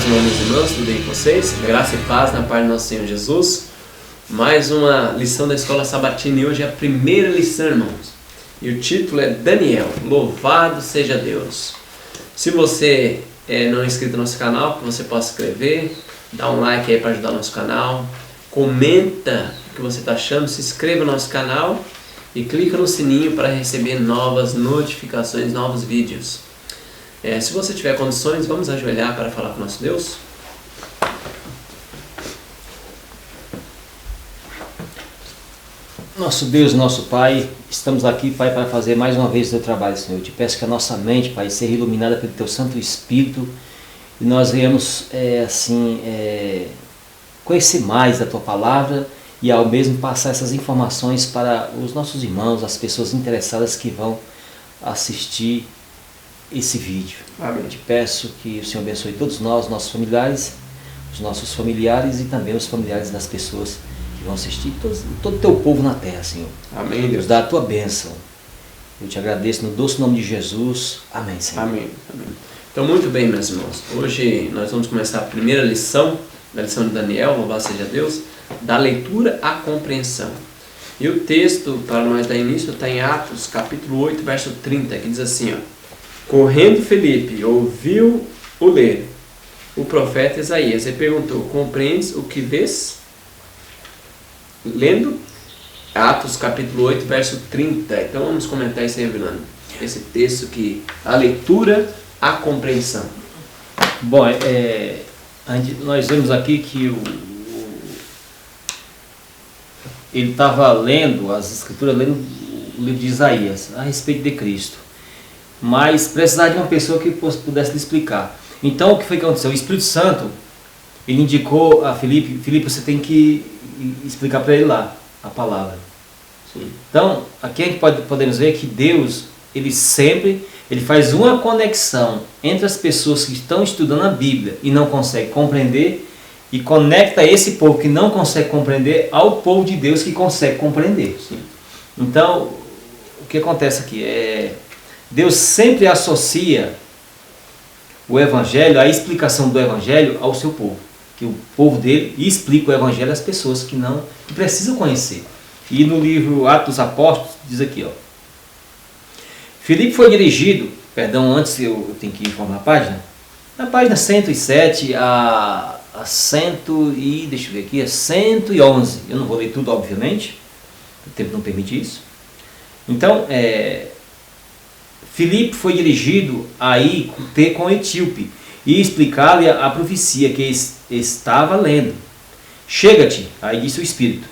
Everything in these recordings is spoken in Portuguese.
irmãos, meus irmãos, tudo bem com vocês? Graça e paz na paz do nosso Senhor Jesus. Mais uma lição da Escola Sabatina e hoje é a primeira lição, irmãos. E o título é Daniel, louvado seja Deus. Se você não é inscrito no nosso canal, que você possa inscrever, dá um like aí para ajudar o nosso canal, comenta o que você está achando, se inscreva no nosso canal e clica no sininho para receber novas notificações, novos vídeos. Se você tiver condições, vamos ajoelhar para falar com o nosso Deus? Nosso Deus, nosso Pai, estamos aqui, Pai, para fazer mais uma vez o teu trabalho, Senhor. Eu te peço que a nossa mente, Pai, seja iluminada pelo teu Santo Espírito e nós venhamos, conhecer mais da tua palavra e ao mesmo passar essas informações para os nossos irmãos, as pessoas interessadas que vão assistir esse vídeo. Amém. Eu te peço que o Senhor abençoe todos nós, nossos familiares, os nossos familiares e também os familiares das pessoas que vão assistir, todo o teu povo na terra, Senhor. Amém, Deus. Dá a tua bênção. Eu te agradeço no doce nome de Jesus. Amém, Senhor. Amém. Amém. Então, muito bem, meus irmãos. Hoje nós vamos começar a primeira lição, da lição de Daniel, louvado seja Deus, da leitura à compreensão. E o texto, para nós dar início, está em Atos, capítulo 8, verso 30, que diz assim, ó: Correndo Filipe, ouviu o ler o profeta Isaías e perguntou: compreendes o que vês? Lendo Atos capítulo 8, verso 30. Então vamos comentar isso aí, Vilano. Esse texto que a leitura, a compreensão. Bom, nós vemos aqui que ele estava lendo as escrituras, lendo o livro de Isaías a respeito de Cristo, mas precisava de uma pessoa que pudesse lhe explicar. Então o que foi que aconteceu? O Espírito Santo, ele indicou a Filipe: Filipe, você tem que explicar para ele lá a palavra. Sim. Então aqui a gente podemos ver que Deus, ele faz uma conexão entre as pessoas que estão estudando a Bíblia e não conseguem compreender, e conecta esse povo que não consegue compreender ao povo de Deus que consegue compreender. Sim. Então o que acontece aqui Deus sempre associa o Evangelho, a explicação do Evangelho ao seu povo, que o povo dele explica o Evangelho às pessoas que precisam conhecer. E no livro Atos dos Apóstolos diz aqui, ó: Filipe foi dirigido, antes eu tenho que informar a página, na página 107 a 111, eu não vou ler tudo obviamente, o tempo não permite isso. Então, Filipe foi dirigido a ir ter com o etíope e explicar-lhe a profecia que estava lendo. Chega-te, aí disse o Espírito,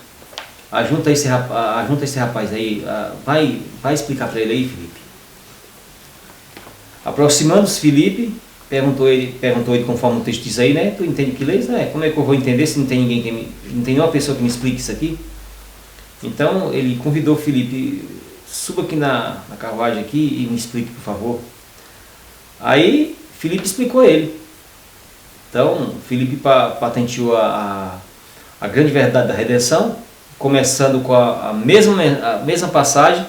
ajunta esse rapaz aí, vai explicar para ele aí, Filipe. Aproximando-se Filipe, perguntou ele conforme o texto diz aí, né? Tu entende que lês? Como é que eu vou entender se não tem ninguém não tem nenhuma pessoa que me explique isso aqui? Então ele convidou Filipe: suba aqui na carruagem aqui e me explique, por favor. Aí Filipe explicou a ele. Então Filipe patenteou a grande verdade da redenção, começando com a mesma passagem,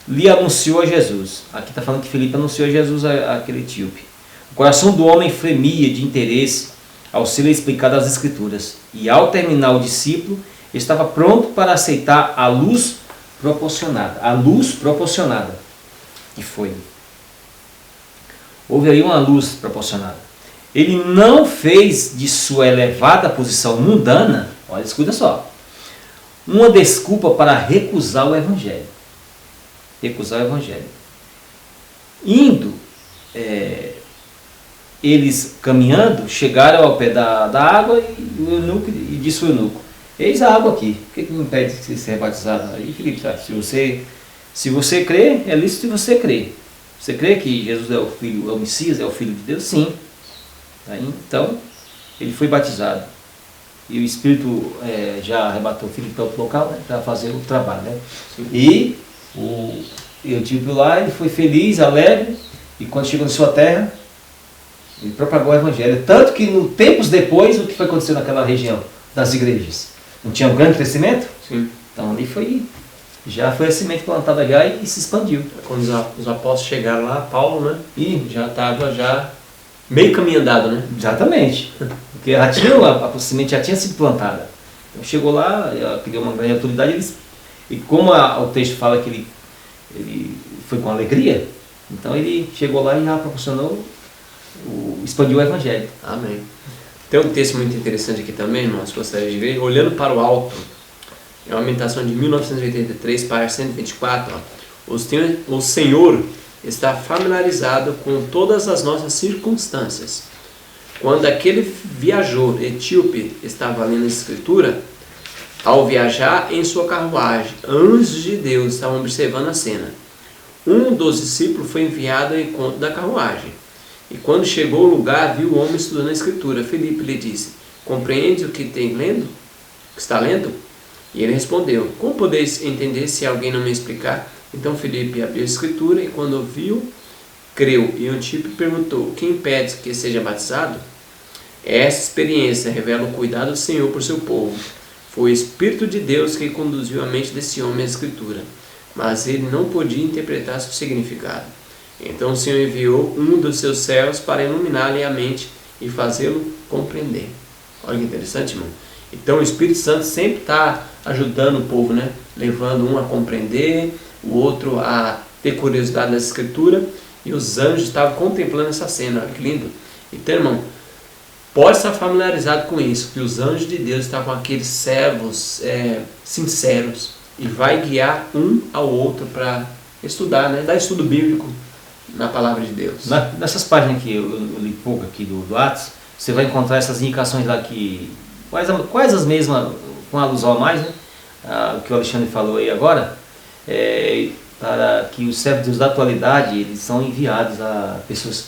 lhe anunciou a Jesus. Aqui está falando que Filipe anunciou a Jesus àquele etíope. O coração do homem fremia de interesse ao ser explicado as Escrituras, e ao terminar o discípulo estava pronto para aceitar a luz proporcionada. E foi. Houve aí uma luz proporcionada. Ele não fez de sua elevada posição mundana, olha, escuta só, uma desculpa para recusar o Evangelho. Indo, eles caminhando, chegaram ao pé da água e disse o eunuco: eis a água aqui, o que me impede de ser batizado? Aí Filipe, se você crê, é lícito se você crê. Você crê que Jesus é o Messias, é o Filho de Deus? Sim. Então, ele foi batizado. E o Espírito já arrebatou o Filipe para outro local, né, para fazer o trabalho. Né? E eu tive lá, ele foi feliz, alegre, e quando chegou na sua terra, ele propagou o Evangelho. Tanto que, tempos depois, o que foi acontecer naquela região das igrejas? Não tinha um grande crescimento? Sim. Então ali já foi a semente plantada já e se expandiu. Quando os apóstolos chegaram lá, Paulo, né? E já estava Meio caminho andado, né? Exatamente. Porque a semente já tinha sido plantada. Então chegou lá, criou uma grande autoridade, e como o texto fala que ele foi com alegria, então ele chegou lá e já proporcionou, expandiu o Evangelho. Amém. Tem um texto muito interessante aqui também, irmãos, gostaria de ver, olhando para o alto. É uma meditação de 1983, página 124. Ó. O Senhor está familiarizado com todas as nossas circunstâncias. Quando aquele viajor etíope estava lendo a Escritura, ao viajar em sua carruagem, anjos de Deus estavam observando a cena. Um dos discípulos foi enviado ao encontro da carruagem. E quando chegou ao lugar, viu o homem estudando a Escritura. Filipe lhe disse: compreende o que está lendo? E ele respondeu: como podeis entender se alguém não me explicar? Então Filipe abriu a Escritura e quando ouviu, creu. E Eutipe perguntou: quem impede que seja batizado? Essa experiência revela o cuidado do Senhor por seu povo. Foi o Espírito de Deus que conduziu a mente desse homem à Escritura, mas ele não podia interpretar seu significado. Então o Senhor enviou um dos seus servos para iluminar-lhe a mente e fazê-lo compreender. Olha que interessante, irmão. Então o Espírito Santo sempre está ajudando o povo, né? Levando um a compreender, o outro a ter curiosidade da Escritura, e os anjos estavam contemplando essa cena. Olha que lindo. Então, irmão, pode estar familiarizado com isso, que os anjos de Deus estão com aqueles servos sinceros e vai guiar um ao outro para estudar, né? Dar estudo bíblico na palavra de Deus. Nessas páginas que eu li pouco aqui do Atos, você vai encontrar essas indicações lá que quase as mesmas, com alusão a mais, né? O que o Alexandre falou aí agora, para que os servos de Deus da atualidade, eles são enviados a pessoas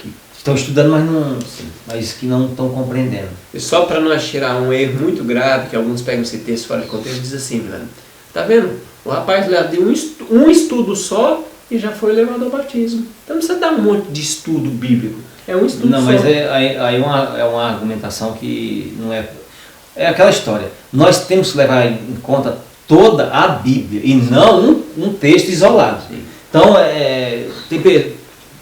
que estão estudando, mas que não estão compreendendo. E só para nós tirar um erro muito grave, que alguns pegam esse texto fora de contexto, diz assim, velho, tá vendo? O rapaz lá deu um estudo só e já foi levado ao batismo. Então não precisa dar um monte de estudo bíblico. É um estudo só. Não, mas aí é uma argumentação que não é... É aquela história. Nós temos que levar em conta toda a Bíblia e não um texto isolado. Sim. Então,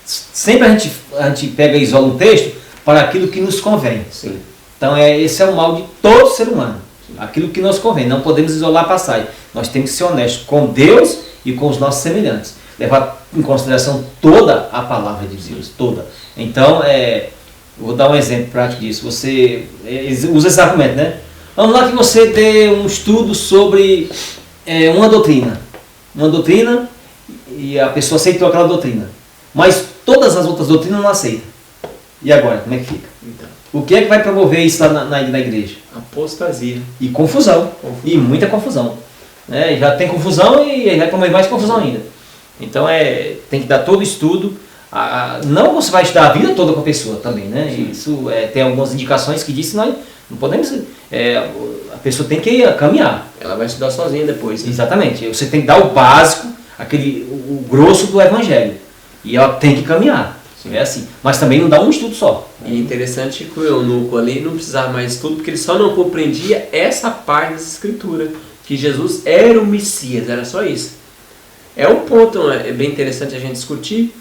sempre a gente pega e isola um texto para aquilo que nos convém. Sim. Então, esse é o mal de todo ser humano. Sim. Aquilo que nos convém. Não podemos isolar a passagem. Nós temos que ser honestos com Deus e com os nossos semelhantes. Levar em consideração toda a palavra de Deus. Toda. Então, vou dar um exemplo prático disso. Você usa esse argumento, né? Vamos lá que você dê um estudo sobre uma doutrina. Uma doutrina e a pessoa aceitou aquela doutrina. Mas todas as outras doutrinas não aceitam. E agora, como é que fica? Então, o que é que vai promover isso lá na igreja? apostasia. E confusão. E muita confusão. Já tem confusão e vai promover mais confusão ainda. Então tem que dar todo o estudo. Não você vai estudar a vida toda com a pessoa também, né? Isso tem algumas indicações que dizem que nós não podemos. A pessoa tem que caminhar. Ela vai estudar sozinha depois. Né? Exatamente. Você tem que dar o básico, o grosso do Evangelho. E ela tem que caminhar. Sim. É assim. Mas também não dá um estudo só. E interessante que o eunuco ali não precisava mais de estudo, porque ele só não compreendia essa parte das escrituras, que Jesus era o Messias, era só isso. É um ponto bem interessante a gente discutir.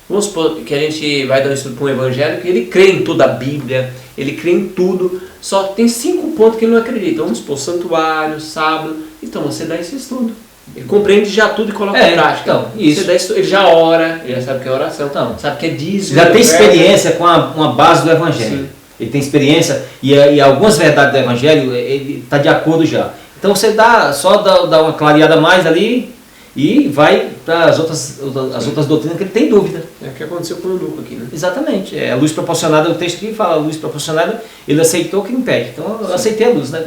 Vamos supor que a gente vai dar um estudo para um evangélico, ele crê em toda a Bíblia, ele crê em tudo, só tem 5 pontos que ele não acredita. Vamos supor, santuário, sábado. Então você dá esse estudo. Ele compreende já tudo e coloca em prática. Então, isso. Você dá estudo, ele já ora, ele já sabe o que é oração, então, sabe o que é dízimo. Já tem experiência com uma base do Evangelho. Sim. Ele tem experiência e algumas verdades do Evangelho, ele está de acordo já. Então você dá uma clareada mais ali e vai para as outras doutrinas que ele tem dúvida. É o que aconteceu com o eunuco aqui, né? Exatamente. A luz proporcionada, o texto aqui fala, a luz proporcionada, ele aceitou, que impede. Então eu aceitei a luz, né?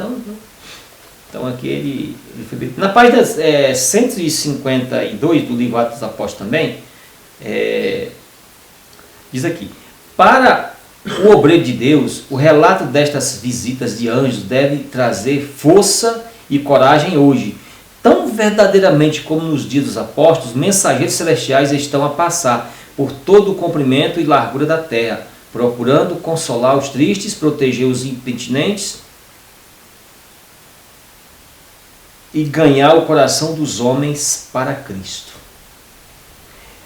Então aqui ele foi... Na página 152 do livro Atos dos Apóstolos também, diz aqui: para o obreiro de Deus, o relato destas visitas de anjos deve trazer força e coragem hoje. Tão verdadeiramente como nos dias dos apóstolos, mensageiros celestiais estão a passar por todo o comprimento e largura da terra, procurando consolar os tristes, proteger os impenitentes e ganhar o coração dos homens para Cristo.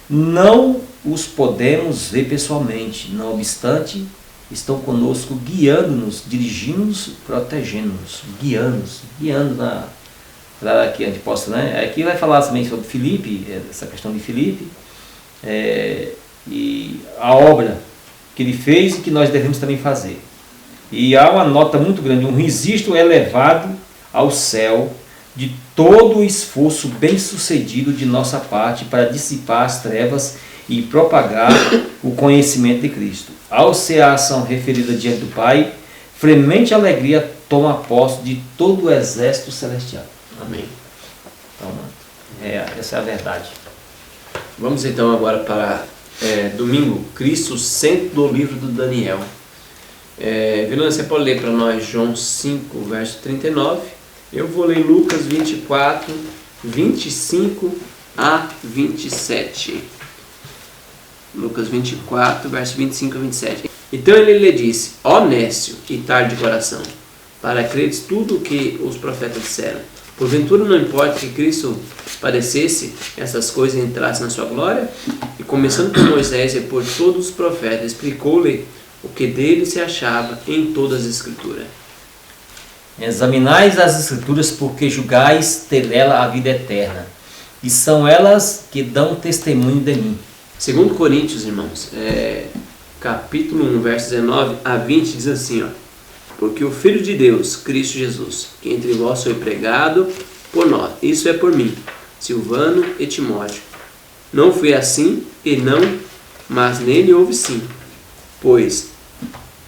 Não os podemos ver pessoalmente, não obstante, estão conosco guiando-nos, dirigindo-nos, protegendo-nos, guiando para que a gente possa, né? Aqui vai falar também sobre Filipe, essa questão de Filipe, e a obra que ele fez e que nós devemos também fazer. E há uma nota muito grande, um registro elevado ao céu de todo o esforço bem sucedido de nossa parte para dissipar as trevas e propagar o conhecimento de Cristo. Ao ser a ação referida diante do Pai, fremente alegria toma posse de todo o exército celestial. Amém. Então, essa é a verdade. Vamos então agora para domingo, Cristo, centro do livro do Daniel. Vilana, você pode ler para nós João 5, verso 39. Eu vou ler Lucas 24, 25 a 27. Lucas 24, verso 25 a 27. Então ele lhe disse: ó nécio e tardo de coração, para creres tudo o que os profetas disseram. Porventura não importa que Cristo padecesse essas coisas e entrasse na sua glória? E começando por Moisés e por todos os profetas, explicou-lhe o que dele se achava em todas as Escrituras. Examinais as Escrituras, porque julgais ter nela a vida eterna, e são elas que dão testemunho de mim. 2 Coríntios, irmãos, capítulo 1, verso 19 a 20, diz assim, ó: porque o Filho de Deus, Cristo Jesus, que entre vós foi pregado por nós, isso é por mim, Silvano e Timóteo. Não foi assim e não, mas nele houve sim. Pois,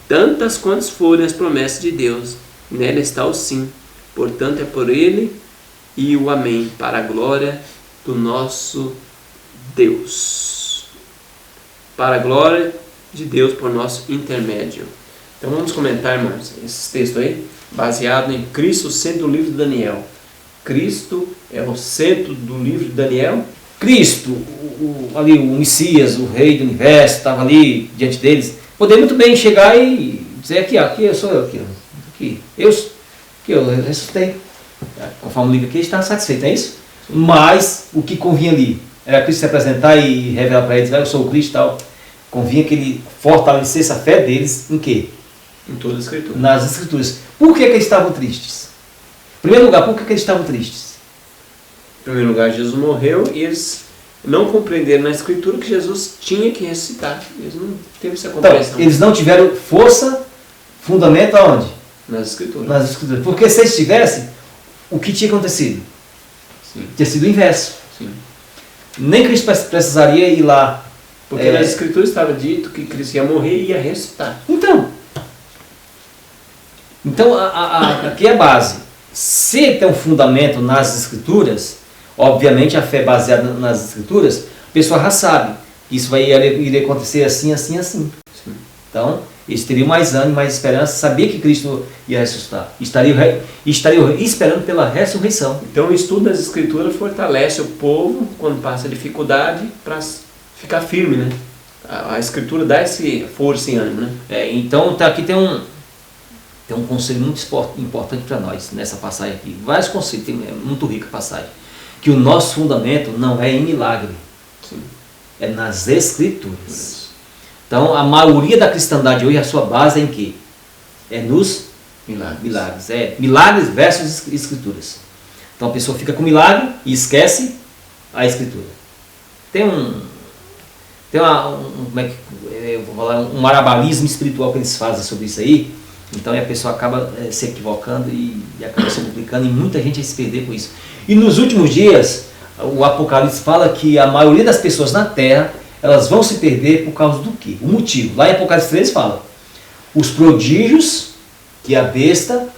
tantas quantas forem as promessas de Deus, nela está o sim. Portanto, é por ele e o amém, para a glória do nosso Deus. Para a glória de Deus por nosso intermédio. Então vamos comentar, irmãos, esse texto aí, baseado em Cristo, centro do livro de Daniel. Cristo é o centro do livro de Daniel. Cristo, ali o Messias, o Rei do Universo, estava ali diante deles. Poderia muito bem chegar e dizer: aqui eu sou eu, aqui eu ressuscitei. Conforme o livro aqui, ele estava satisfeito, não é isso? Mas o que convinha ali era Cristo se apresentar e revelar para eles: eu sou o Cristo e tal. Convinha que ele fortalecesse a fé deles em quê? Em todas as Escrituras. Nas Escrituras. Por que eles estavam tristes? Em primeiro lugar, por que eles estavam tristes? Em primeiro lugar, Jesus morreu e eles não compreenderam na Escritura que Jesus tinha que ressuscitar. Eles não teve essa compreensão. Então, eles não tiveram força, fundamento aonde? Nas Escrituras. Nas Escrituras. Porque se eles tivessem, o que tinha acontecido? Sim. Tinha sido o inverso. Sim. Nem Cristo precisaria ir lá. Porque nas Escrituras estava dito que Cristo ia morrer e ia ressuscitar. Então aqui é a base. Se tem um fundamento nas Escrituras, obviamente a fé baseada nas Escrituras, a pessoa já sabe que isso iria acontecer assim, assim, assim. Sim. Então, eles teriam mais ânimo, mais esperança, sabia que Cristo ia ressuscitar. Estariam esperando pela ressurreição. Então o estudo das Escrituras fortalece o povo quando passa dificuldade para ficar firme, né? A Escritura dá esse força e ânimo, né? Então aqui tem um conselho muito importante para nós nessa passagem aqui. Vários conselhos, é muito rica a passagem. Que o nosso fundamento não é em milagre, Sim. é nas Escrituras. Então a maioria da cristandade hoje, a sua base é em quê? É nos milagres. Milagres versus Escrituras. Então a pessoa fica com milagre e esquece a Escritura. Tem um marabalismo espiritual que eles fazem sobre isso aí. Então a pessoa acaba se equivocando e acaba se complicando, e muita gente vai se perder com isso. E nos últimos dias, o Apocalipse fala que a maioria das pessoas na Terra, elas vão se perder por causa do quê? O motivo. Lá em Apocalipse 3 fala: os prodígios que a besta,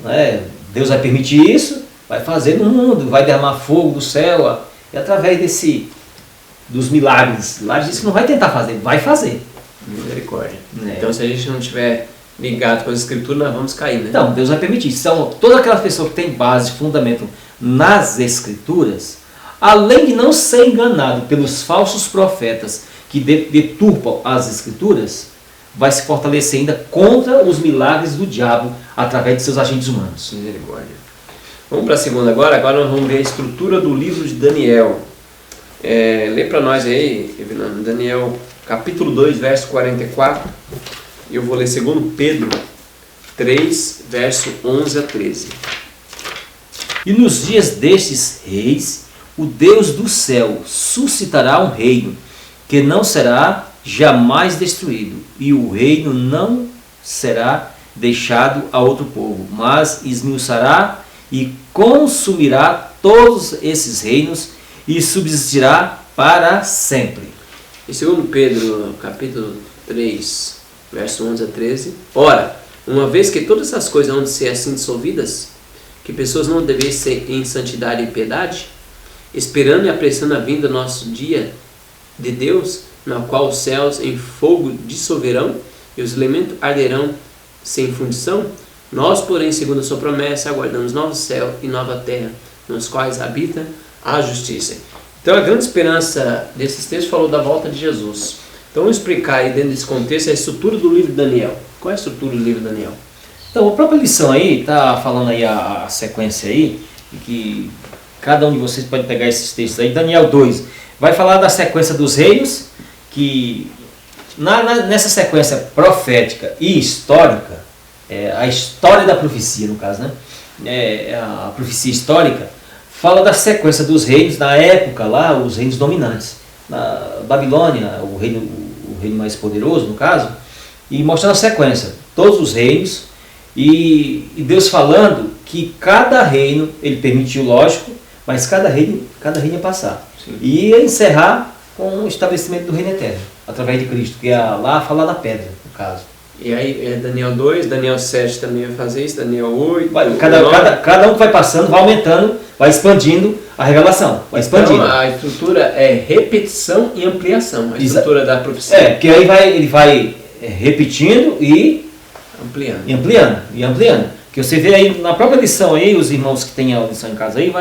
né, Deus vai permitir isso, vai fazer no mundo, vai derramar fogo do céu, e através dos milagres. Lá diz que não vai tentar fazer, vai fazer. Misericórdia. Então se a gente não tiver ligado com as Escrituras, nós vamos cair, né? Então, Deus vai permitir. Então, toda aquela pessoa que tem base, fundamento nas Escrituras, além de não ser enganado pelos falsos profetas que deturpam as Escrituras, vai se fortalecer ainda contra os milagres do diabo através de seus agentes humanos. Misericórdia. Vamos para a segunda agora. Agora nós vamos ver a estrutura do livro de Daniel. Lê para nós aí, Daniel capítulo 2, verso 44. E eu vou ler 2 Pedro 3, verso 11 a 13. E nos dias destes reis, o Deus do céu suscitará um reino, que não será jamais destruído, e o reino não será deixado a outro povo, mas esmiuçará e consumirá todos esses reinos, e subsistirá para sempre. Em 2 Pedro, capítulo 3, verso 11 a 13. Ora, uma vez que todas essas coisas vão ser assim dissolvidas, que pessoas não devem ser em santidade e piedade, esperando e apressando a vinda do nosso dia de Deus, na qual os céus em fogo dissolverão e os elementos arderão sem fundição, nós, porém, segundo a sua promessa, aguardamos novo céu e nova terra, nos quais habita a justiça. Então a grande esperança desses textos falou da volta de Jesus. Então vamos explicar aí dentro desse contexto a estrutura do livro de Daniel. Qual é a estrutura do livro de Daniel? Então a própria lição aí, está falando aí a sequência aí, que cada um de vocês pode pegar esses textos aí. Daniel 2 vai falar da sequência dos reinos, que nessa sequência profética e histórica, a história da profecia no caso, né? A profecia histórica fala da sequência dos reinos na época lá, os reinos dominantes. Na Babilônia, o reino mais poderoso no caso, e mostrando a sequência, todos os reinos, e Deus falando que cada reino, ele permitiu, lógico, mas cada reino ia passar. Sim. E ia encerrar com o estabelecimento do reino eterno, através de Cristo, que ia lá falar da pedra, no caso. E aí Daniel 2, Daniel 7 também vai fazer isso, Daniel 8... Cada um que vai passando, vai aumentando, vai expandindo a revelação, vai expandindo. Então a estrutura é repetição e ampliação, a estrutura da profecia. Porque aí ele vai repetindo e ampliando. Que você vê aí na própria lição aí, os irmãos que têm a lição em casa aí,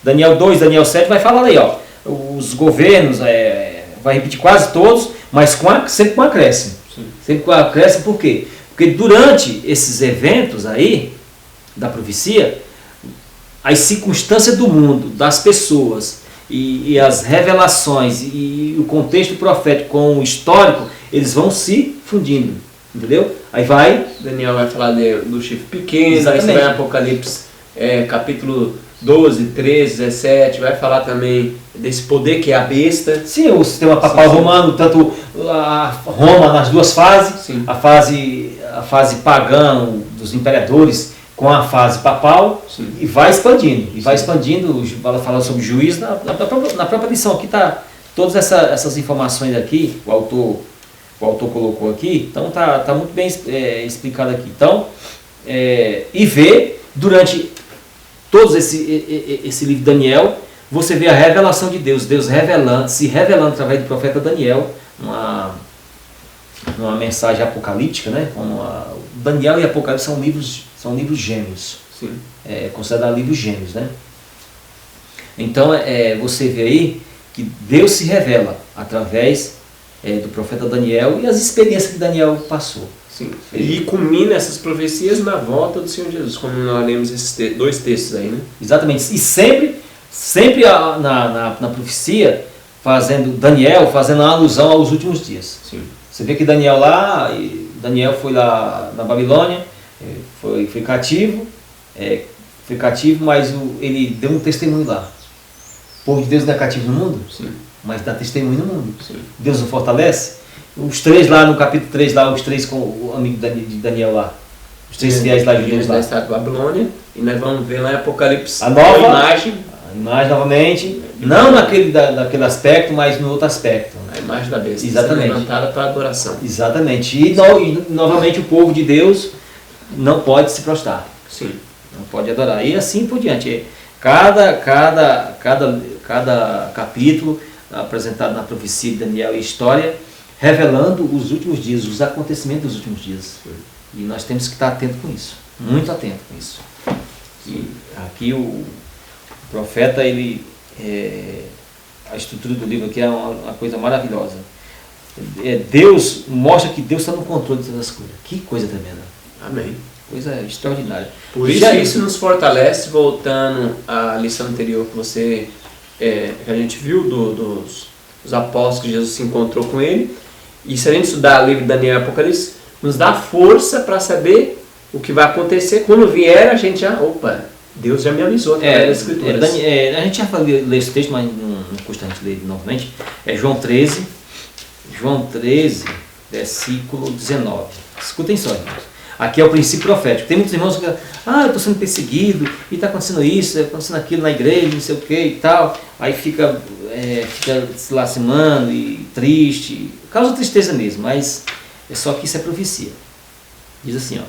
Daniel 2, Daniel 7 vai falar aí, ó, os governos, vai repetir quase todos, mas sempre com acréscimo. Sim. Sempre com acréscimo, por quê? Porque durante esses eventos aí, da profecia, as circunstâncias do mundo, das pessoas, e as revelações, e o contexto profético com o histórico, eles vão se fundindo, entendeu? Aí Daniel vai falar do chifre pequeno, exatamente. Aí você vai Apocalipse, capítulo 12, 13, 17, vai falar também desse poder que é a besta. Sim, o sistema papal romano, tanto a Roma nas duas fases, sim. A fase pagã dos imperadores com a fase papal, sim. E vai expandindo, vai falar sobre juízo, na própria lição aqui está todas essas informações aqui, o autor colocou aqui, então está muito bem explicado aqui. Então, e ver durante todos esse livro de Daniel, você vê a revelação de Deus se revelando através do profeta Daniel, uma mensagem apocalíptica, né? Daniel e Apocalipse são livros gêmeos, sim. Considerados livros gêmeos, né? Então você vê aí que Deus se revela através do profeta Daniel e as experiências que Daniel passou. Sim. E culmina essas profecias na volta do Senhor Jesus, como nós lemos esses dois textos aí, né? Exatamente. E sempre na profecia, Daniel fazendo uma alusão aos últimos dias. Sim. Você vê que Daniel foi lá na Babilônia, foi cativo, mas ele deu um testemunho lá. O povo de Deus não é cativo no mundo? Sim. Mas dá testemunho no mundo. Sim. Deus o fortalece. Os três lá no capítulo 3, os três com o amigo de Daniel lá. Os três fiéis lá de Deus lá. Da Babilônia. E nós vamos ver lá em Apocalipse a imagem novamente. Não naquele aspecto, mas no outro aspecto. A imagem da besta. Exatamente. Levantada para adoração. Exatamente. E novamente o povo de Deus não pode se prostrar. Sim. Não pode adorar. E assim por diante. Cada capítulo apresentado na profecia de Daniel e história, revelando os últimos dias, os acontecimentos dos últimos dias. E nós temos que estar atento com isso, muito atento com isso. E aqui o profeta, a estrutura do livro aqui é uma coisa maravilhosa. Deus mostra que Deus está no controle de todas as coisas. Que coisa tremenda. Amém. Coisa extraordinária. Por isso, isso nos fortalece, voltando à lição anterior que você que a gente viu dos apóstolos que Jesus se encontrou com ele. E se a gente estudar o livro de Daniel e Apocalipse, nos dá força para saber o que vai acontecer. Quando vier, a gente já, Deus já me avisou através das Escrituras. A gente já falou esse texto, mas não custa a gente ler novamente. É João 13, versículo 19. Escutem só, irmãos. Aqui é o princípio profético. Tem muitos irmãos que falam, eu estou sendo perseguido, e está acontecendo isso, está acontecendo aquilo na igreja, não sei o que e tal. Aí fica se lastimando e triste. Causa tristeza mesmo, mas é só que isso é profecia. Diz assim,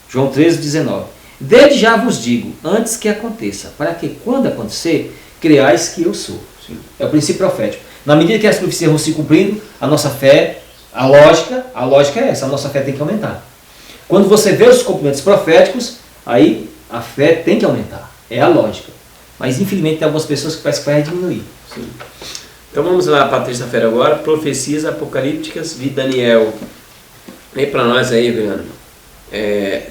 João 13, 19. Desde já vos digo, antes que aconteça, para que quando acontecer, creais que eu sou. Sim. É o princípio profético. Na medida que as profecias vão se cumprindo, a nossa fé, a lógica é essa, a nossa fé tem que aumentar. Quando você vê os cumprimentos proféticos, aí a fé tem que aumentar. É a lógica. Mas infelizmente tem algumas pessoas que parecem que vai diminuir. Sim. Então vamos lá para a terça-feira agora. Profecias apocalípticas de Daniel. Lê para nós aí, Adriano.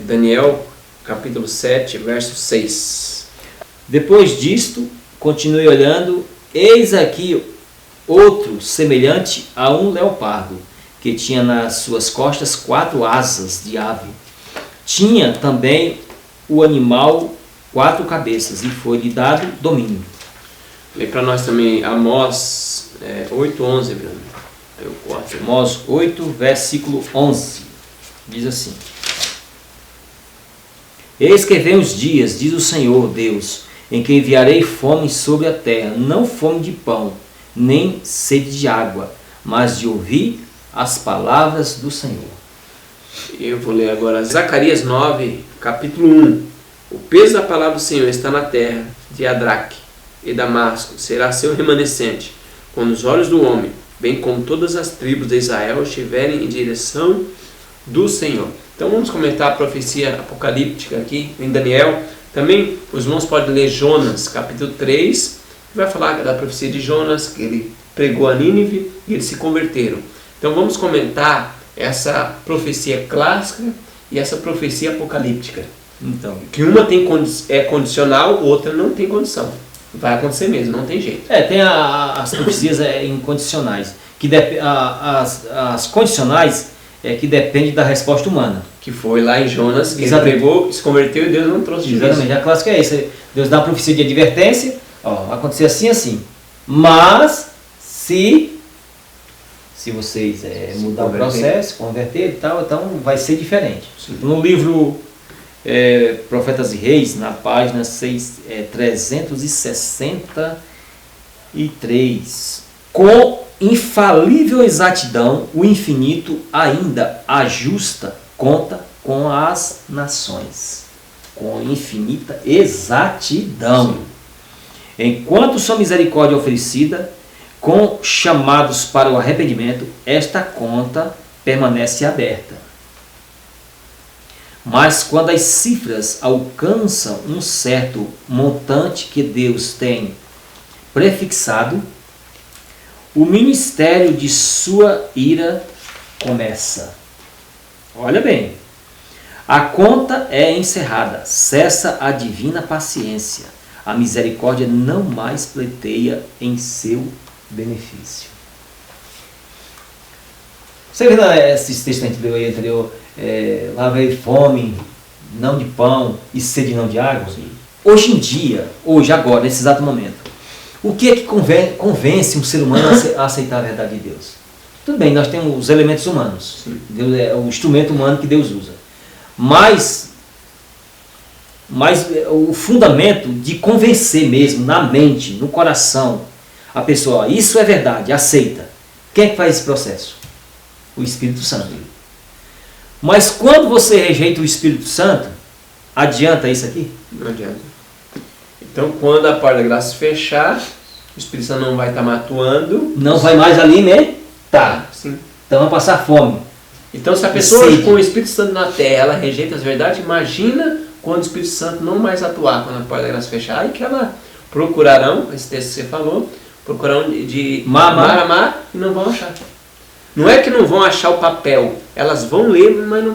Daniel, capítulo 7, verso 6. Depois disto, continuei olhando, eis aqui outro semelhante a um leopardo, que tinha nas suas costas 4 asas de ave. Tinha também o animal 4 cabeças, e foi-lhe dado domínio. Lê para nós também Amós 8:11, Bruno. Amós 8, versículo 11. Diz assim: Eis que vem os dias, diz o Senhor Deus, em que enviarei fome sobre a terra, não fome de pão, nem sede de água, mas de ouvir as palavras do Senhor. Eu vou ler agora Zacarias 9, capítulo 1. O peso da palavra do Senhor está na terra de Adraque e Damasco, será seu remanescente, quando os olhos do homem, bem como todas as tribos de Israel, estiverem em direção do Senhor. Então vamos comentar a profecia apocalíptica aqui em Daniel. Também os irmãos podem ler Jonas, capítulo 3, que vai falar da profecia de Jonas, que ele pregou a Nínive e eles se converteram. Então vamos comentar essa profecia clássica e essa profecia apocalíptica. Então, que uma é condicional, outra não tem condição. Vai acontecer mesmo, não tem jeito. Tem as profecias incondicionais. As condicionais que dependem da resposta humana. Que foi lá em Jonas, que ele pregou, se converteu e Deus não trouxe juízo. Exatamente, a clássica é isso. Deus dá a profecia de advertência, vai acontecer assim, assim. Mas, se vocês mudar o processo, converter e tal, então vai ser diferente. Sim. No livro Profetas e Reis, na página 363, com infalível exatidão, o infinito ainda ajusta conta com as nações. Com infinita exatidão. Sim. Enquanto sua misericórdia é oferecida, com chamados para o arrependimento, esta conta permanece aberta. Mas quando as cifras alcançam um certo montante que Deus tem prefixado, o ministério de sua ira começa. Olha bem, a conta é encerrada, cessa a divina paciência, a misericórdia não mais pleiteia em seu benefício. Você vê esses textos que a gente leu aí anterior, lá veio fome, não de pão, e sede não de água? Sim. Hoje em dia, agora, nesse exato momento, o que é que convence um ser humano a aceitar a verdade de Deus? Tudo bem, nós temos os elementos humanos. Sim. Deus é o instrumento humano que Deus usa. Mas o fundamento de convencer mesmo, na mente, no coração, a pessoa, isso é verdade, aceita. Quem é que faz esse processo? O Espírito Santo. Mas quando você rejeita o Espírito Santo, adianta isso aqui? Não adianta. Então, quando a porta da graça fechar, o Espírito Santo não vai estar mais atuando. Não vai mais alimentar. Sim. Então vai passar fome. Então, se a pessoa com o Espírito Santo na terra, ela rejeita as verdades, imagina quando o Espírito Santo não mais atuar, quando a porta da graça fechar, aí que ela procurarão, esse texto que você falou, procurarão de amar e não vão achar. Não é que não vão achar o papel, elas vão ler, mas não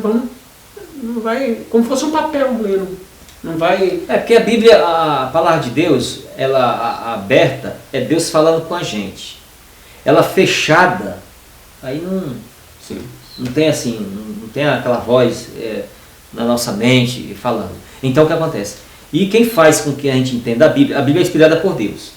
vai, como fosse um papel lendo. não vai... É porque a Bíblia, a palavra de Deus, ela aberta, é Deus falando com a gente. Ela fechada, aí Sim. não tem assim, não tem aquela voz na nossa mente falando. Então o que acontece? E quem faz com que a gente entenda a Bíblia é inspirada por Deus.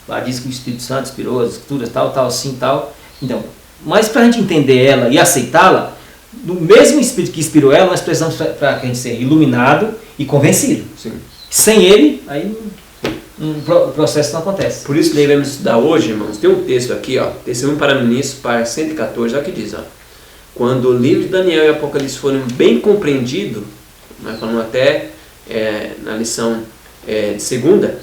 Lá diz que o Espírito Santo inspirou as escrituras, tal, assim, tal. Então, mas para a gente entender ela e aceitá-la, do mesmo Espírito que inspirou ela, nós precisamos para a gente ser iluminado e convencido. Sim. Sem ele, aí o processo não acontece. Por isso que devemos estudar hoje, irmãos. Tem um texto aqui, ó, Testemunho para Ministros, par 114, olha o que diz, ó. Quando o livro de Daniel e Apocalipse forem bem compreendidos, nós falamos até na lição de segunda,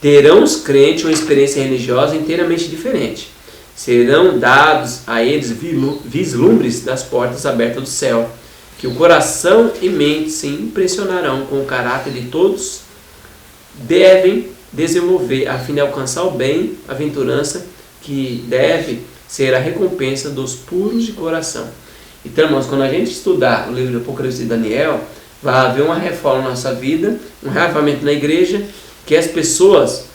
terão os crentes uma experiência religiosa inteiramente diferente. Serão dados a eles vislumbres das portas abertas do céu, que o coração e mente se impressionarão com o caráter de todos devem desenvolver a fim de alcançar o bem-aventurança que deve ser a recompensa dos puros de coração. Então, irmãos, quando a gente estudar o livro do Apocalipse de Daniel, vai haver uma reforma na nossa vida, um reavivamento na igreja, que as pessoas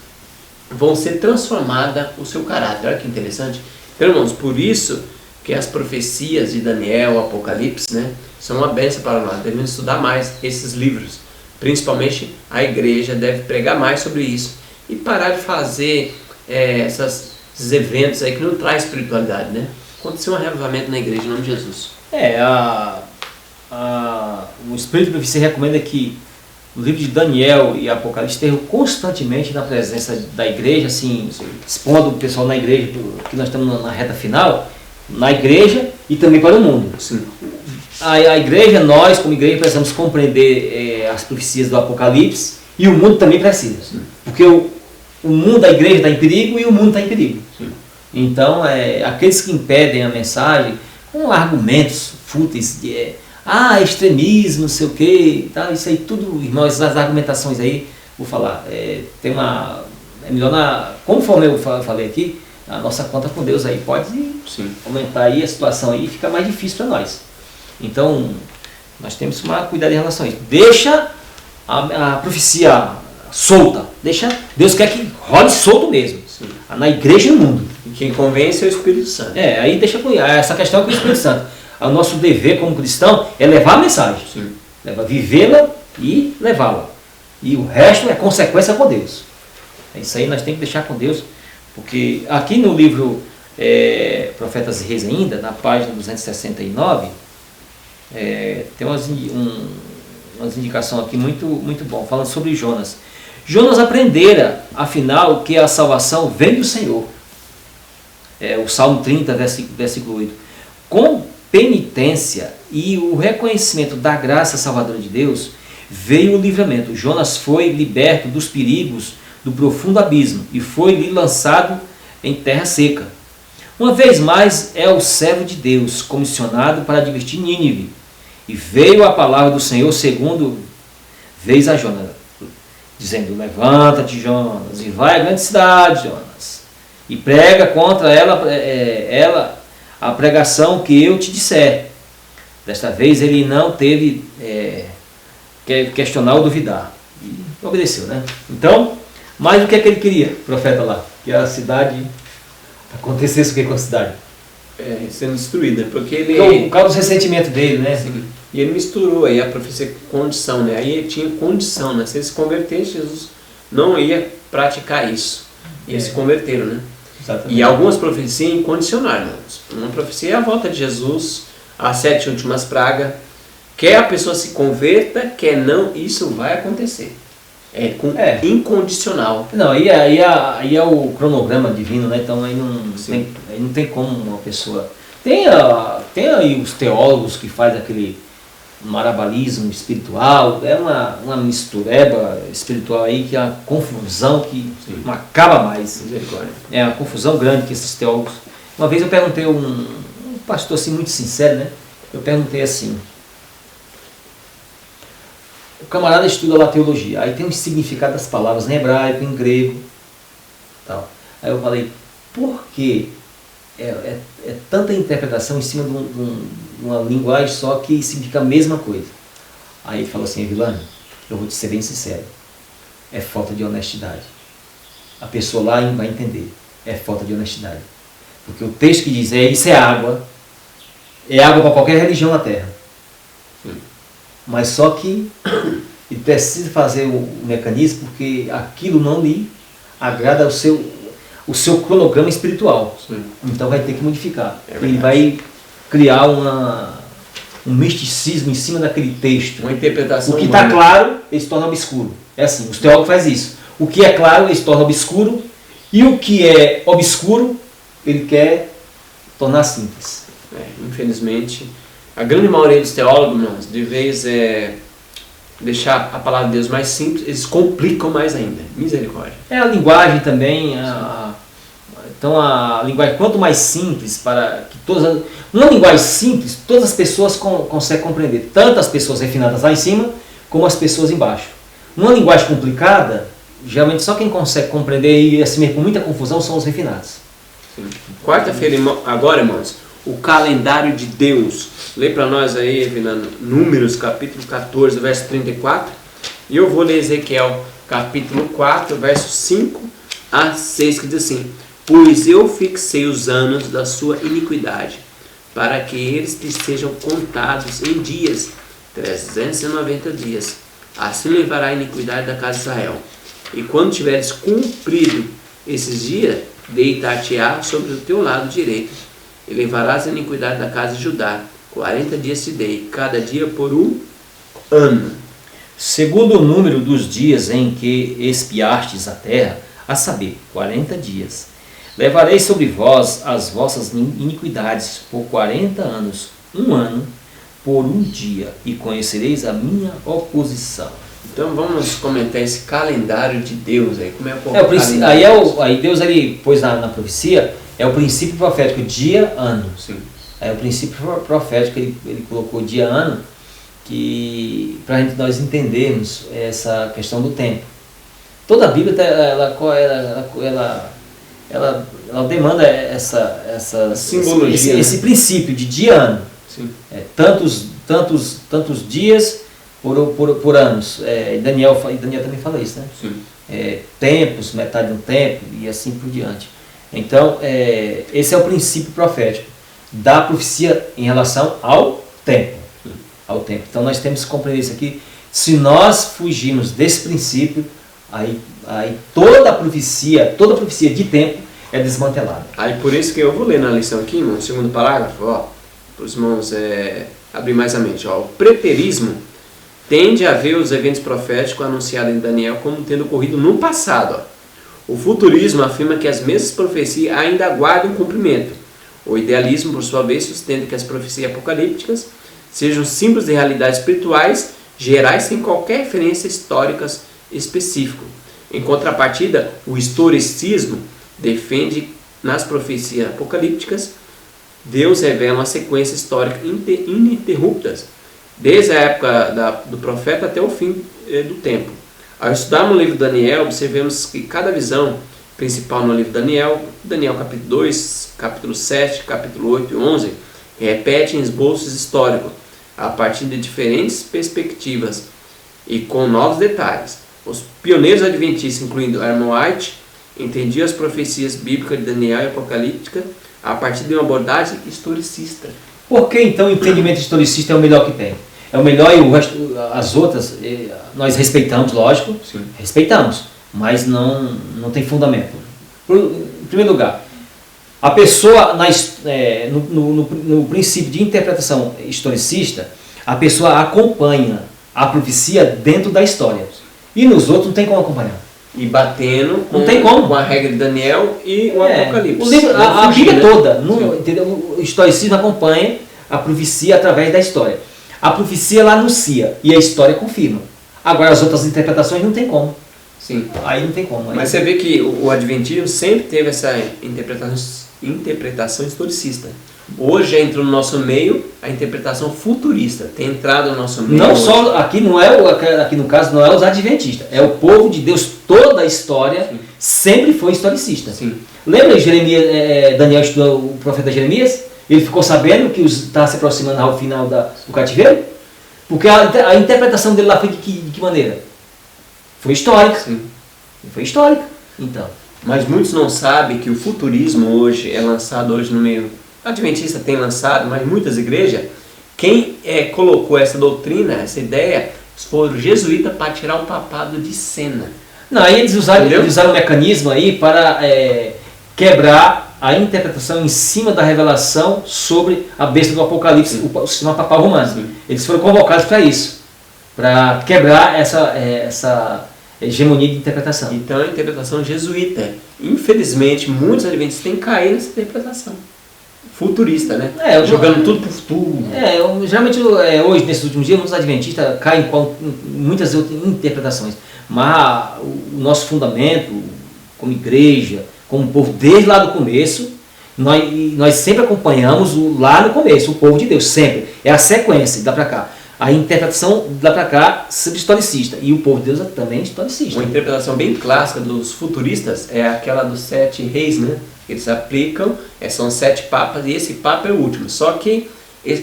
vão ser transformadas o seu caráter. Olha que interessante. Então, irmãos, por isso que as profecias de Daniel, Apocalipse, né, são uma bênção para nós. Devemos estudar mais esses livros. Principalmente a igreja deve pregar mais sobre isso e parar de fazer esses eventos aí que não traz espiritualidade, né? Acontecer um reavivamento na igreja em nome de Jesus. O Espírito de Profecia recomenda que o livro de Daniel e Apocalipse estejam constantemente na presença da igreja, assim, expondo o pessoal na igreja, que nós estamos na reta final, na igreja e também para o mundo. Sim. A igreja, nós como igreja precisamos compreender as profecias do Apocalipse e o mundo também precisa. Sim. Porque o mundo, a igreja está em perigo e o mundo está em perigo. Sim. Então, aqueles que impedem a mensagem com argumentos fúteis de extremismo, não sei o que, tá, isso aí tudo, irmãos, essas argumentações aí, vou falar, é melhor, conforme eu falei aqui, a nossa conta com Deus aí pode aumentar aí a situação aí e fica mais difícil para nós. Então, nós temos que tomar cuidado em relação a isso. Deixa a profecia solta. Deus quer que rode solto mesmo. Sim. Na igreja e no mundo. E quem convence é o Espírito Santo. Aí deixa essa questão com o Espírito Santo. O nosso dever como cristão é levar a mensagem. Vivê-la e levá-la. E o resto é consequência com Deus. Isso aí nós temos que deixar com Deus. Porque aqui no livro Profetas e Reis ainda, na página 269, tem umas indicações aqui muito bom, falando sobre Jonas. Jonas aprendera, afinal, que a salvação vem do Senhor. O Salmo 30, versículo 8. Com penitência e o reconhecimento da graça salvadora de Deus, veio o livramento. Jonas foi liberto dos perigos do profundo abismo e foi lançado em terra seca. Uma vez mais é o servo de Deus, comissionado para advertir Nínive. E veio a palavra do Senhor segundo vez a Jonas, dizendo: levanta-te, Jonas, e vai à grande cidade, Jonas, e prega contra ela a pregação que eu te disser. Desta vez ele não teve questionar ou duvidar. E obedeceu, né? Então, mas o que é que ele queria, o profeta lá? Que a cidade acontecesse o que com a cidade? Sendo destruída, porque ele... Por causa do ressentimento dele, né? Sim. E ele misturou aí a profecia com condição, né? Aí ele tinha condição, né? Se ele se convertesse, Jesus não ia praticar isso. E eles se converteram, né? Exatamente. E algumas profecias incondicionais. Uma profecia é a volta de Jesus, as 7 últimas pragas. Quer a pessoa se converta, quer não, isso vai acontecer. Incondicional. Não, aí é o cronograma divino, né? Então aí não tem como uma pessoa... Tem aí os teólogos que fazem aquele marabalismo espiritual, uma mistureba espiritual aí, que é uma confusão que não acaba mais. É uma confusão grande que esses teólogos... Uma vez eu perguntei a um pastor assim, muito sincero, né? Eu perguntei assim... O camarada estuda lá teologia, aí tem um significado das palavras em hebraico, em grego, tal. Aí eu falei, por que é tanta interpretação em cima de uma linguagem só que significa a mesma coisa? Aí ele falou assim: Vilani, Eu vou te ser bem sincero. É falta de honestidade. A pessoa lá vai entender. É falta de honestidade. Porque o texto que diz, isso é água para qualquer religião na Terra. Mas só que ele precisa fazer o mecanismo porque aquilo não lhe agrada o seu cronograma espiritual. Sim. Então vai ter que modificar. Ele vai criar um misticismo em cima daquele texto. Uma interpretação. O que está claro, ele se torna obscuro. É assim, os teólogos fazem isso. O que é claro, ele se torna obscuro. E o que é obscuro, ele quer tornar simples. Infelizmente, a grande maioria dos teólogos, irmãos, de vez deixar a palavra de Deus mais simples, eles complicam mais ainda. Misericórdia. A linguagem também. Então a linguagem, quanto mais simples, para que uma linguagem simples, todas as pessoas conseguem compreender. Tanto as pessoas refinadas lá em cima, como as pessoas embaixo. Uma linguagem complicada, geralmente só quem consegue compreender e assim com muita confusão são os refinados. Quarta-feira, agora, irmãos, o calendário de Deus. Lê para nós aí, Fernando, Números, capítulo 14, verso 34. E eu vou ler Ezequiel, capítulo 4, verso 5 a 6, que diz assim: pois eu fixei os anos da sua iniquidade, para que eles te sejam contados em dias, 390 dias. Assim levará a iniquidade da casa de Israel. E quando tiveres cumprido esses dias, deitar-te-á sobre o teu lado direito, e levarás a iniquidade da casa de Judá. 40 dias te dei, cada dia por um ano. Segundo o número dos dias em que espiastes a terra, a saber, 40 dias. Levarei sobre vós as vossas iniquidades por 40 anos, um ano por um dia, e conhecereis a minha oposição. Então vamos comentar esse calendário de Deus aí. Como é o aí Deus ele pôs na profecia, é o princípio profético, dia, ano. Sim. É o princípio profético, ele colocou dia, ano, que para nós entendermos essa questão do tempo. Toda a Bíblia ela demanda essa simbologia, esse princípio de dia, ano. Sim. Tantos dias por anos. Daniel também fala isso, né? Sim. Tempos, metade de um tempo e assim por diante. Então, esse é o princípio profético da profecia em relação ao tempo. Então, nós temos que compreender isso aqui. Se nós fugirmos desse princípio, aí toda a profecia de tempo é desmantelada. Aí por isso que eu vou ler na lição aqui, irmão, no segundo parágrafo, para os irmãos abrir mais a mente. O preterismo tende a ver os eventos proféticos anunciados em Daniel como tendo ocorrido no passado. O futurismo afirma que as mesmas profecias ainda aguardam cumprimento. O idealismo, por sua vez, sustenta que as profecias apocalípticas sejam símbolos de realidades espirituais gerais sem qualquer referência histórica específica. Em contrapartida, o historicismo defende nas profecias apocalípticas Deus revela uma sequência histórica ininterruptas, desde a época do profeta até o fim do tempo. Ao estudarmos o livro de Daniel, observamos que cada visão principal no livro de Daniel capítulo 2, capítulo 7, capítulo 8 e 11, repete em esboços históricos, a partir de diferentes perspectivas e com novos detalhes. Os pioneiros adventistas, incluindo Aaron White, entendiam as profecias bíblicas de Daniel e apocalíptica a partir de uma abordagem historicista. Por que então o entendimento historicista é o melhor que tem? É o melhor e o resto, as outras, nós respeitamos, lógico, Sim. Respeitamos, mas não tem fundamento. Em primeiro lugar, a pessoa, no princípio de interpretação historicista, a pessoa acompanha a profecia dentro da história. E nos outros não tem como acompanhar. E batendo não tem como. Com a regra de Daniel e o Apocalipse. A Bíblia toda, entendeu? O historicismo acompanha a profecia através da história. A profecia ela anuncia e a história confirma. Agora as outras interpretações não tem como. Sim. Aí não tem como. Mas você vê que o Adventismo sempre teve essa interpretação historicista. Hoje entra no nosso meio a interpretação futurista. Tem entrado no nosso meio. Não hoje. Só aqui não é aqui no caso não é os adventistas, é o povo de Deus. Toda a história Sim. sempre foi historicista. Sim. Lembra Daniel estudou o profeta Jeremias? Ele ficou sabendo que estava se aproximando ao final do cativeiro? Porque a interpretação dele lá foi de que maneira? Foi histórica. Sim. Foi histórica. Então. Mas muitos não sabem que o futurismo hoje é lançado hoje no meio... A Adventista tem lançado, mas muitas igrejas, quem colocou essa doutrina, essa ideia, foram jesuítas para tirar o papado de cena. Não, aí eles usaram um mecanismo aí para quebrar a interpretação em cima da revelação sobre a besta do Apocalipse, o sistema papal romano. Sim. Eles foram convocados para isso, para quebrar essa hegemonia de interpretação. Então a interpretação jesuíta. Infelizmente, muitos adventistas têm caído nessa interpretação. Futurista, né? Jogando tudo para o futuro. Geralmente hoje, nesses últimos dias, muitos adventistas caem em muitas outras interpretações. Mas o nosso fundamento, como igreja, como povo, desde lá do começo, nós sempre acompanhamos lá no começo, o povo de Deus, sempre. É a sequência, de lá para cá. A interpretação de lá para cá, sempre historicista. E o povo de Deus também é historicista. Uma interpretação bem clássica dos futuristas é aquela dos 7 reis, né? Eles aplicam, são 7 papas, e esse papa é o último. Só que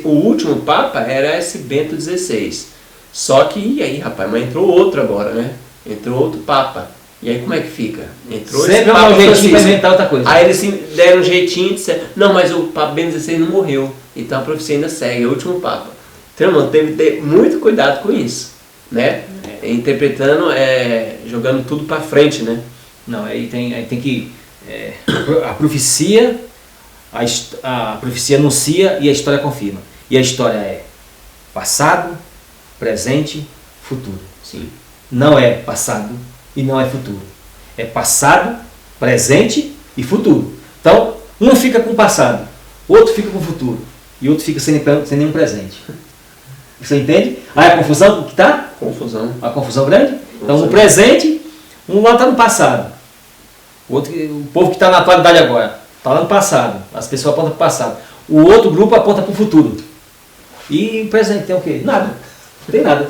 o último papa era esse Bento XVI. Só que, e aí, rapaz, mas entrou outro agora, né? Entrou outro papa. E aí como é que fica? Entrou sempre esse papa um jeitinho para inventar outra coisa. Aí eles deram um jeitinho e disseram, não, mas o papa Bento XVI não morreu. Então a profecia ainda segue, é o último papa. Então, irmão, teve que ter muito cuidado com isso, né? Interpretando, jogando tudo para frente, né? Não, aí tem que... a profecia anuncia e a história confirma. E a história é passado, presente, futuro. Sim. Não é passado e não é futuro. É passado, presente e futuro. Então, um fica com o passado, outro fica com o futuro e outro fica sem nenhum presente. Você entende? Aí a confusão que está? Confusão. A confusão grande? Então, no presente, um lá está no passado. O povo que está na atualidade agora, está lá no passado. As pessoas apontam para o passado. O outro grupo aponta para o futuro. E o presente tem o quê? Nada. Não tem nada.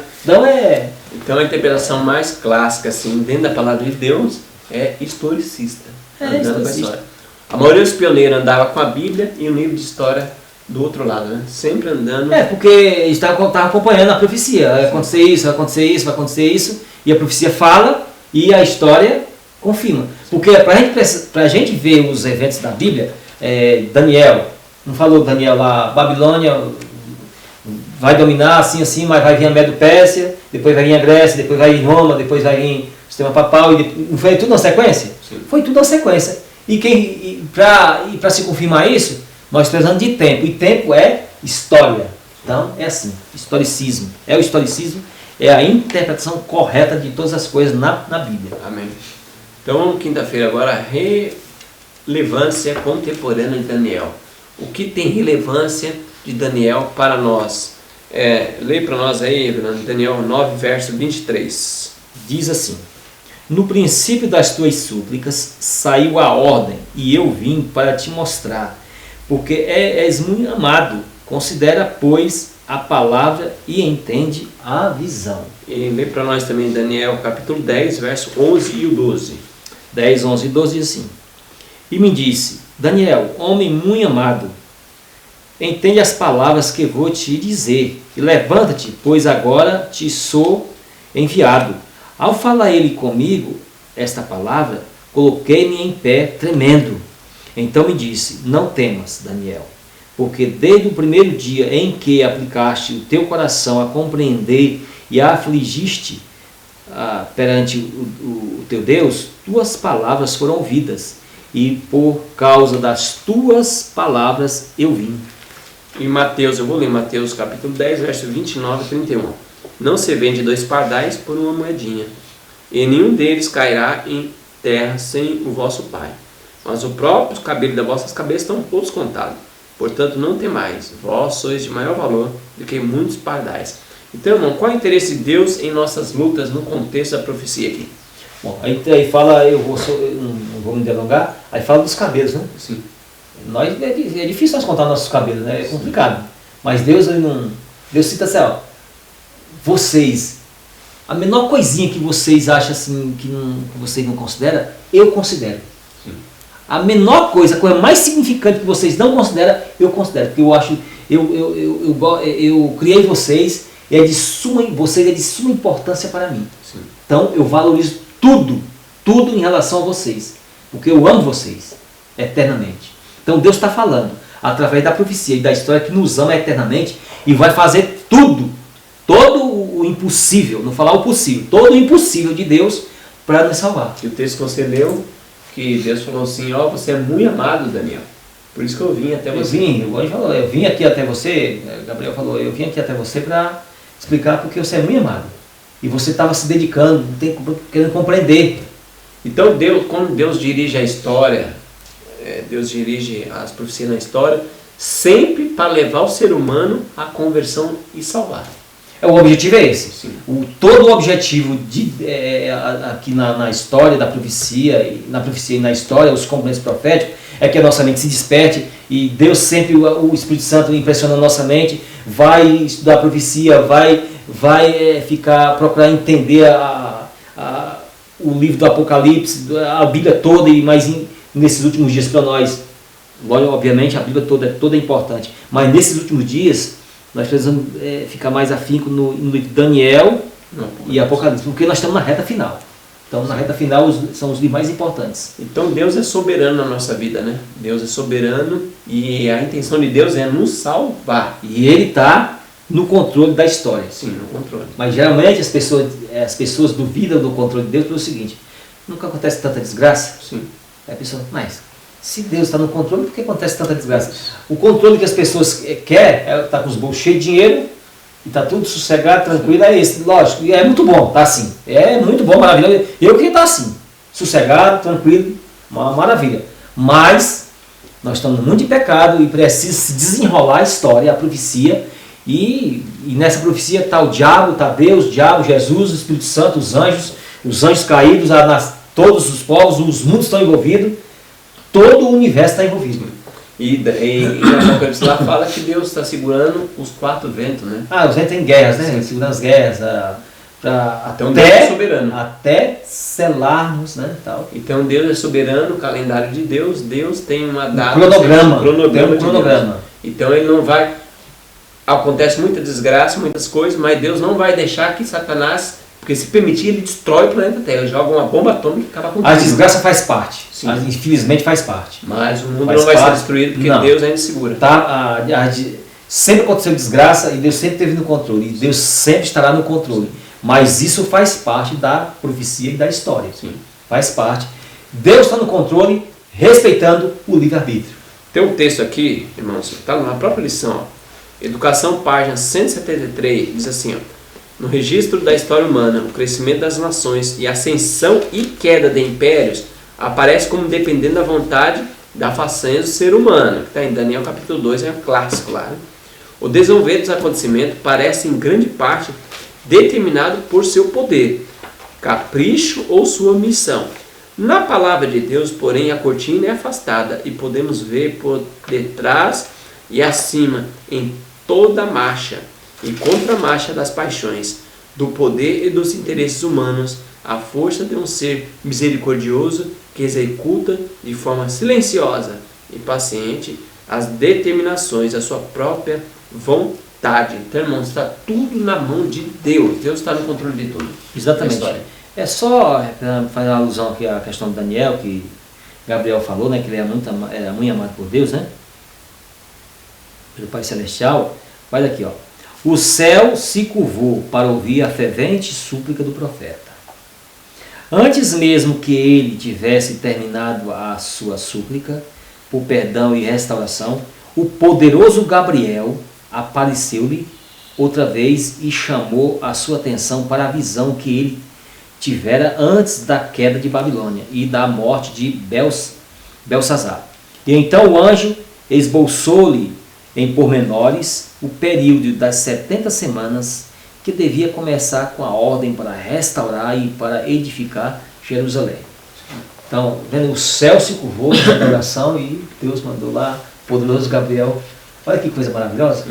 Então a interpretação mais clássica, assim, dentro da palavra de Deus, é historicista. Andando com a história. A maioria dos pioneiros andava com a Bíblia e o livro de história do outro lado, né? Sempre andando. Porque eles estavam acompanhando a profecia. Vai acontecer isso, vai acontecer isso, vai acontecer isso. E a profecia fala e a história confirma. Porque para a gente ver os eventos da Bíblia, Daniel, não falou Daniel lá, Babilônia vai dominar assim, mas vai vir a Medo-Pérsia, depois vai vir a Grécia, depois vai vir Roma, depois vai vir o sistema papal, não foi tudo na sequência? Sim. Foi tudo na sequência. E para se confirmar isso, nós precisamos de tempo, e tempo é história. Então é assim, historicismo. O historicismo é a interpretação correta de todas as coisas na Bíblia. Amém. Então, quinta-feira agora, relevância contemporânea de Daniel. O que tem relevância de Daniel para nós? Leia para nós aí, Daniel 9, verso 23. Diz assim: no princípio das tuas súplicas saiu a ordem, e eu vim para te mostrar, porque és muito amado. Considera, pois, a palavra e entende a visão. E lê para nós também Daniel capítulo 10, verso 11 e o 12. 10, 11 e 12 diz assim: e me disse, Daniel, homem muito amado, entende as palavras que vou te dizer, e levanta-te, pois agora te sou enviado. Ao falar ele comigo esta palavra, coloquei-me em pé tremendo. Então me disse, não temas, Daniel, porque desde o primeiro dia em que aplicaste o teu coração a compreender e a afligiste perante o teu Deus, tuas palavras foram ouvidas, e por causa das tuas palavras eu vim. Em Mateus, eu vou ler Mateus capítulo 10, verso 29 e 31. Não se vende 2 pardais por uma moedinha, e nenhum deles cairá em terra sem o vosso Pai. Mas o próprio cabelo das vossas cabeças estão todos contados. Portanto, não temais, vós sois de maior valor do que muitos pardais. Então, irmão, qual é o interesse de Deus em nossas lutas no contexto da profecia aqui? Bom, aí fala, não vou me delongar, aí fala dos cabelos, né? Sim. É difícil nós contar nossos cabelos, né? É complicado. Mas Deus cita assim, ó, vocês, a menor coisinha que vocês acham assim, que vocês não consideram, eu considero. Sim. A menor coisa, a coisa mais significante que vocês não consideram, eu considero. Porque eu acho, eu criei vocês Vocês é de suma importância para mim. Sim. Então eu valorizo tudo em relação a vocês, porque eu amo vocês eternamente. Então Deus está falando através da profecia e da história que nos ama eternamente e vai fazer todo o impossível, não falar o possível, todo o impossível de Deus para nos salvar. E o texto que você leu, que Deus falou assim, ó, você é muito amado, Daniel. Por isso que eu vim até você. Eu vim aqui até você, Gabriel falou, eu vim aqui até você para explicar porque você é muito amado. E você estava se dedicando, querendo compreender. Então Deus, quando Deus dirige a história, Deus dirige as profecias na história, sempre para levar o ser humano à conversão e salvar. O objetivo é esse. Sim. Todo o objetivo aqui na história da profecia, e na história, os complementos proféticos, é que a nossa mente se desperte e Deus sempre, o Espírito Santo impressiona a nossa mente, vai estudar a profecia, vai procurar entender o livro do Apocalipse, a Bíblia toda, e mais nesses últimos dias para nós. Obviamente a Bíblia toda é toda importante, mas nesses últimos dias nós precisamos ficar mais afinco no livro de Daniel e Apocalipse, porque nós estamos na reta final. Então na reta final são os livros mais importantes. Então Deus é soberano na nossa vida, né? Deus é soberano e a intenção de Deus é nos salvar. E Ele está no controle da história. Sim, no controle. Mas geralmente as pessoas duvidam do controle de Deus pelo seguinte: nunca acontece tanta desgraça? Sim. Aí a pessoa, mas se Deus está no controle, por que acontece tanta desgraça? O controle que as pessoas querem é estar com os bolsos cheios de dinheiro e está tudo sossegado, tranquilo, é esse, lógico, e é muito bom, tá assim. É muito bom, maravilhoso. Eu queria estar assim, sossegado, tranquilo, uma maravilha. Mas nós estamos muito em pecado e precisa se desenrolar a história, a profecia, e nessa profecia está o diabo, está Deus, o diabo, Jesus, o Espírito Santo, os anjos caídos, todos os povos, os mundos estão envolvidos, todo o universo está envolvido. E na Apocalipse lá fala que Deus está segurando os 4 ventos, né? Os ventos em guerras, né? Sim. Segurando as guerras, Então Deus é soberano. Até selarmos, né? Tal. Então Deus é soberano, o calendário de Deus tem uma data. Cronograma. Cronograma. Então ele não vai. Acontece muita desgraça, muitas coisas, mas Deus não vai deixar que Satanás, porque se permitir, ele destrói o planeta Terra, ele joga uma bomba atômica e acaba com tudo. A desgraça faz parte. Sim. Infelizmente faz parte. Mas o mundo não vai ser destruído porque Deus ainda segura. Sempre aconteceu desgraça e Deus sempre esteve no controle. E Deus sempre estará no controle. Mas isso faz parte da profecia e da história. Sim. Faz parte. Deus está no controle, respeitando o livre-arbítrio. Tem um texto aqui, irmãos, está na própria lição. Educação, página 173, diz assim, no registro da história humana, o crescimento das nações e ascensão e queda de impérios aparece como dependendo da vontade da façanha do ser humano, que está em Daniel capítulo 2, é um clássico lá. Né? O desenvolver dos acontecimentos parece em grande parte determinado por seu poder, capricho ou sua missão. Na palavra de Deus, porém, a cortina é afastada e podemos ver por detrás e acima em toda a marcha e contramarcha das paixões, do poder e dos interesses humanos, a força de um ser misericordioso que executa de forma silenciosa e paciente as determinações da sua própria vontade. Então, irmãos, está tudo na mão de Deus. Deus está no controle de tudo. Exatamente. É só fazer uma alusão aqui à questão de Daniel, que Gabriel falou, né, que ele era muito amado por Deus, né? Pelo Pai Celestial. Olha aqui, ó. O céu se curvou para ouvir a fervente súplica do profeta. Antes mesmo que ele tivesse terminado a sua súplica por perdão e restauração, o poderoso Gabriel apareceu-lhe outra vez e chamou a sua atenção para a visão que ele tivera antes da queda de Babilônia e da morte de Belsazar. E então o anjo esboçou-lhe em pormenores o período das 70 semanas que devia começar com a ordem para restaurar e para edificar Jerusalém. Então, vendo, o céu se curvou na adoração e Deus mandou lá o poderoso Gabriel. Olha que coisa maravilhosa.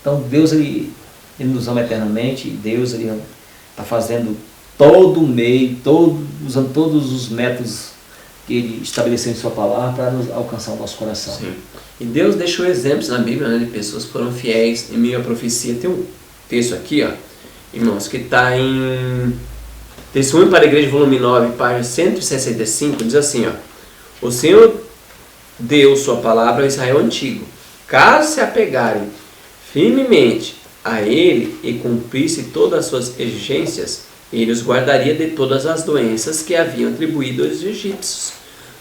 Então Deus ele nos ama eternamente, Deus ele está fazendo todo o meio, usando todos os métodos que ele estabeleceu em sua palavra para nos alcançar o nosso coração. Sim. E Deus deixou exemplos na Bíblia, né, de pessoas que foram fiéis em meio à profecia. Tem texto aqui, ó, irmãos, que está em Testemunho para a Igreja, volume 9, página 165, diz assim, ó: o Senhor deu sua palavra ao Israel antigo. Caso se apegarem firmemente a ele e cumprisse todas as suas exigências, ele os guardaria de todas as doenças que haviam atribuído aos egípcios.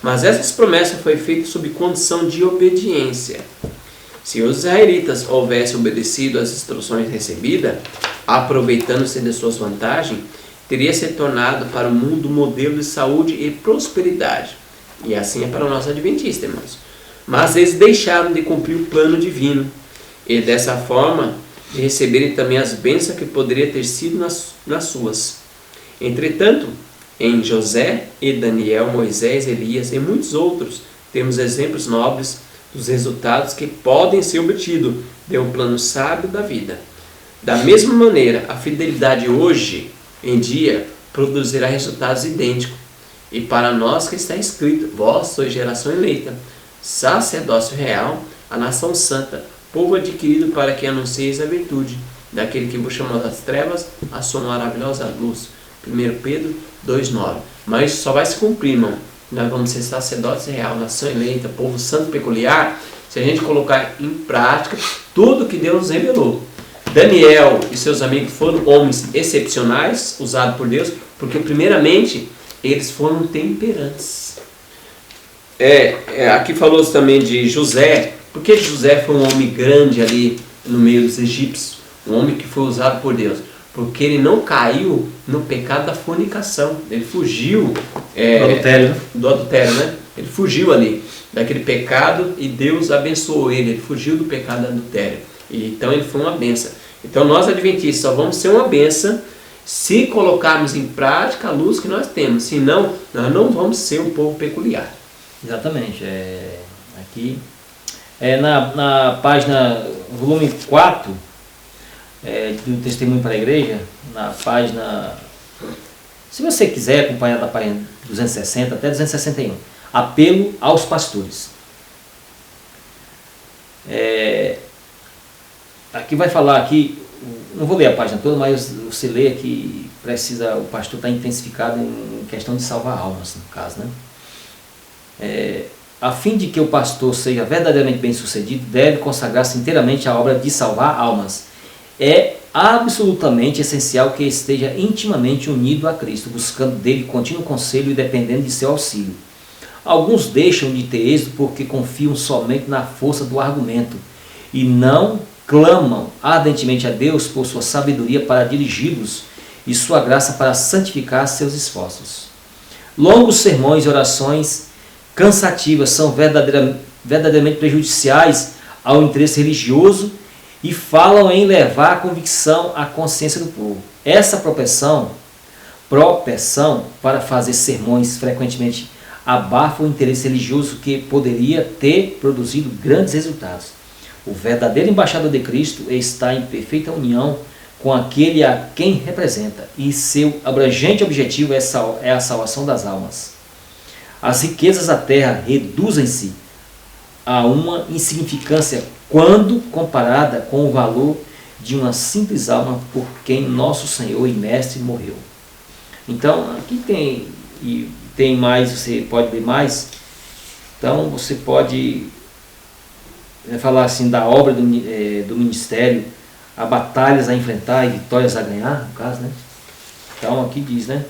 Mas essas promessas foram feitas sob condição de obediência. Se os israelitas houvessem obedecido às instruções recebidas, aproveitando-se de suas vantagens, teria se tornado para o mundo modelo de saúde e prosperidade. E assim é para nós adventistas, irmãos. Mas eles deixaram de cumprir o plano divino e dessa forma de receberem também as bênçãos que poderia ter sido nas suas. Entretanto, em José e Daniel, Moisés, Elias e muitos outros, temos exemplos nobres dos resultados que podem ser obtidos de um plano sábio da vida. Da mesma maneira, a fidelidade hoje em dia produzirá resultados idênticos. E para nós que está escrito: vós sois geração eleita, sacerdócio real, a nação santa, povo adquirido para que anuncieis a virtude daquele que vos chamou das trevas à sua maravilhosa luz. 1 Pedro 2,9. Mas só vai se cumprir, irmão. Nós vamos ser sacerdócio real, nação eleita, povo santo peculiar, se a gente colocar em prática tudo que Deus nos revelou. Daniel e seus amigos foram homens excepcionais, usados por Deus, porque primeiramente eles foram temperantes. Aqui falou também de José, porque José foi um homem grande ali no meio dos egípcios, um homem que foi usado por Deus, porque ele não caiu no pecado da fornicação, ele fugiu do adultério, né? Ele fugiu ali daquele pecado e Deus abençoou ele fugiu do pecado do adultério, e então ele foi uma bênção. Então nós adventistas só vamos ser uma bênção se colocarmos em prática a luz que nós temos, senão nós não vamos ser um povo peculiar. Exatamente. Aqui na página, volume 4 do Testemunho para a Igreja, na página, se você quiser acompanhar da página 260 até 261, apelo aos pastores. Aqui vai falar aqui, não vou ler a página toda, mas você lê que o pastor está intensificado em questão de salvar almas, no caso, né? A fim de que o pastor seja verdadeiramente bem sucedido, deve consagrar-se inteiramente à obra de salvar almas. É absolutamente essencial que esteja intimamente unido a Cristo, buscando dele contínuo conselho e dependendo de seu auxílio. Alguns deixam de ter êxito porque confiam somente na força do argumento e não clamam ardentemente a Deus por sua sabedoria para dirigi-los e sua graça para santificar seus esforços. Longos sermões e orações cansativas são verdadeiramente prejudiciais ao interesse religioso e falam em levar a convicção à consciência do povo. Essa propensão para fazer sermões frequentemente abafa o interesse religioso que poderia ter produzido grandes resultados. O verdadeiro embaixador de Cristo está em perfeita união com aquele a quem representa, e seu abrangente objetivo é a salvação das almas. As riquezas da terra reduzem-se a uma insignificância quando comparada com o valor de uma simples alma por quem nosso Senhor e Mestre morreu. Então, aqui tem mais, você pode ler mais. Então, você pode falar assim da obra do ministério, há batalhas a enfrentar e vitórias a ganhar, no caso, né? Então, aqui diz, né?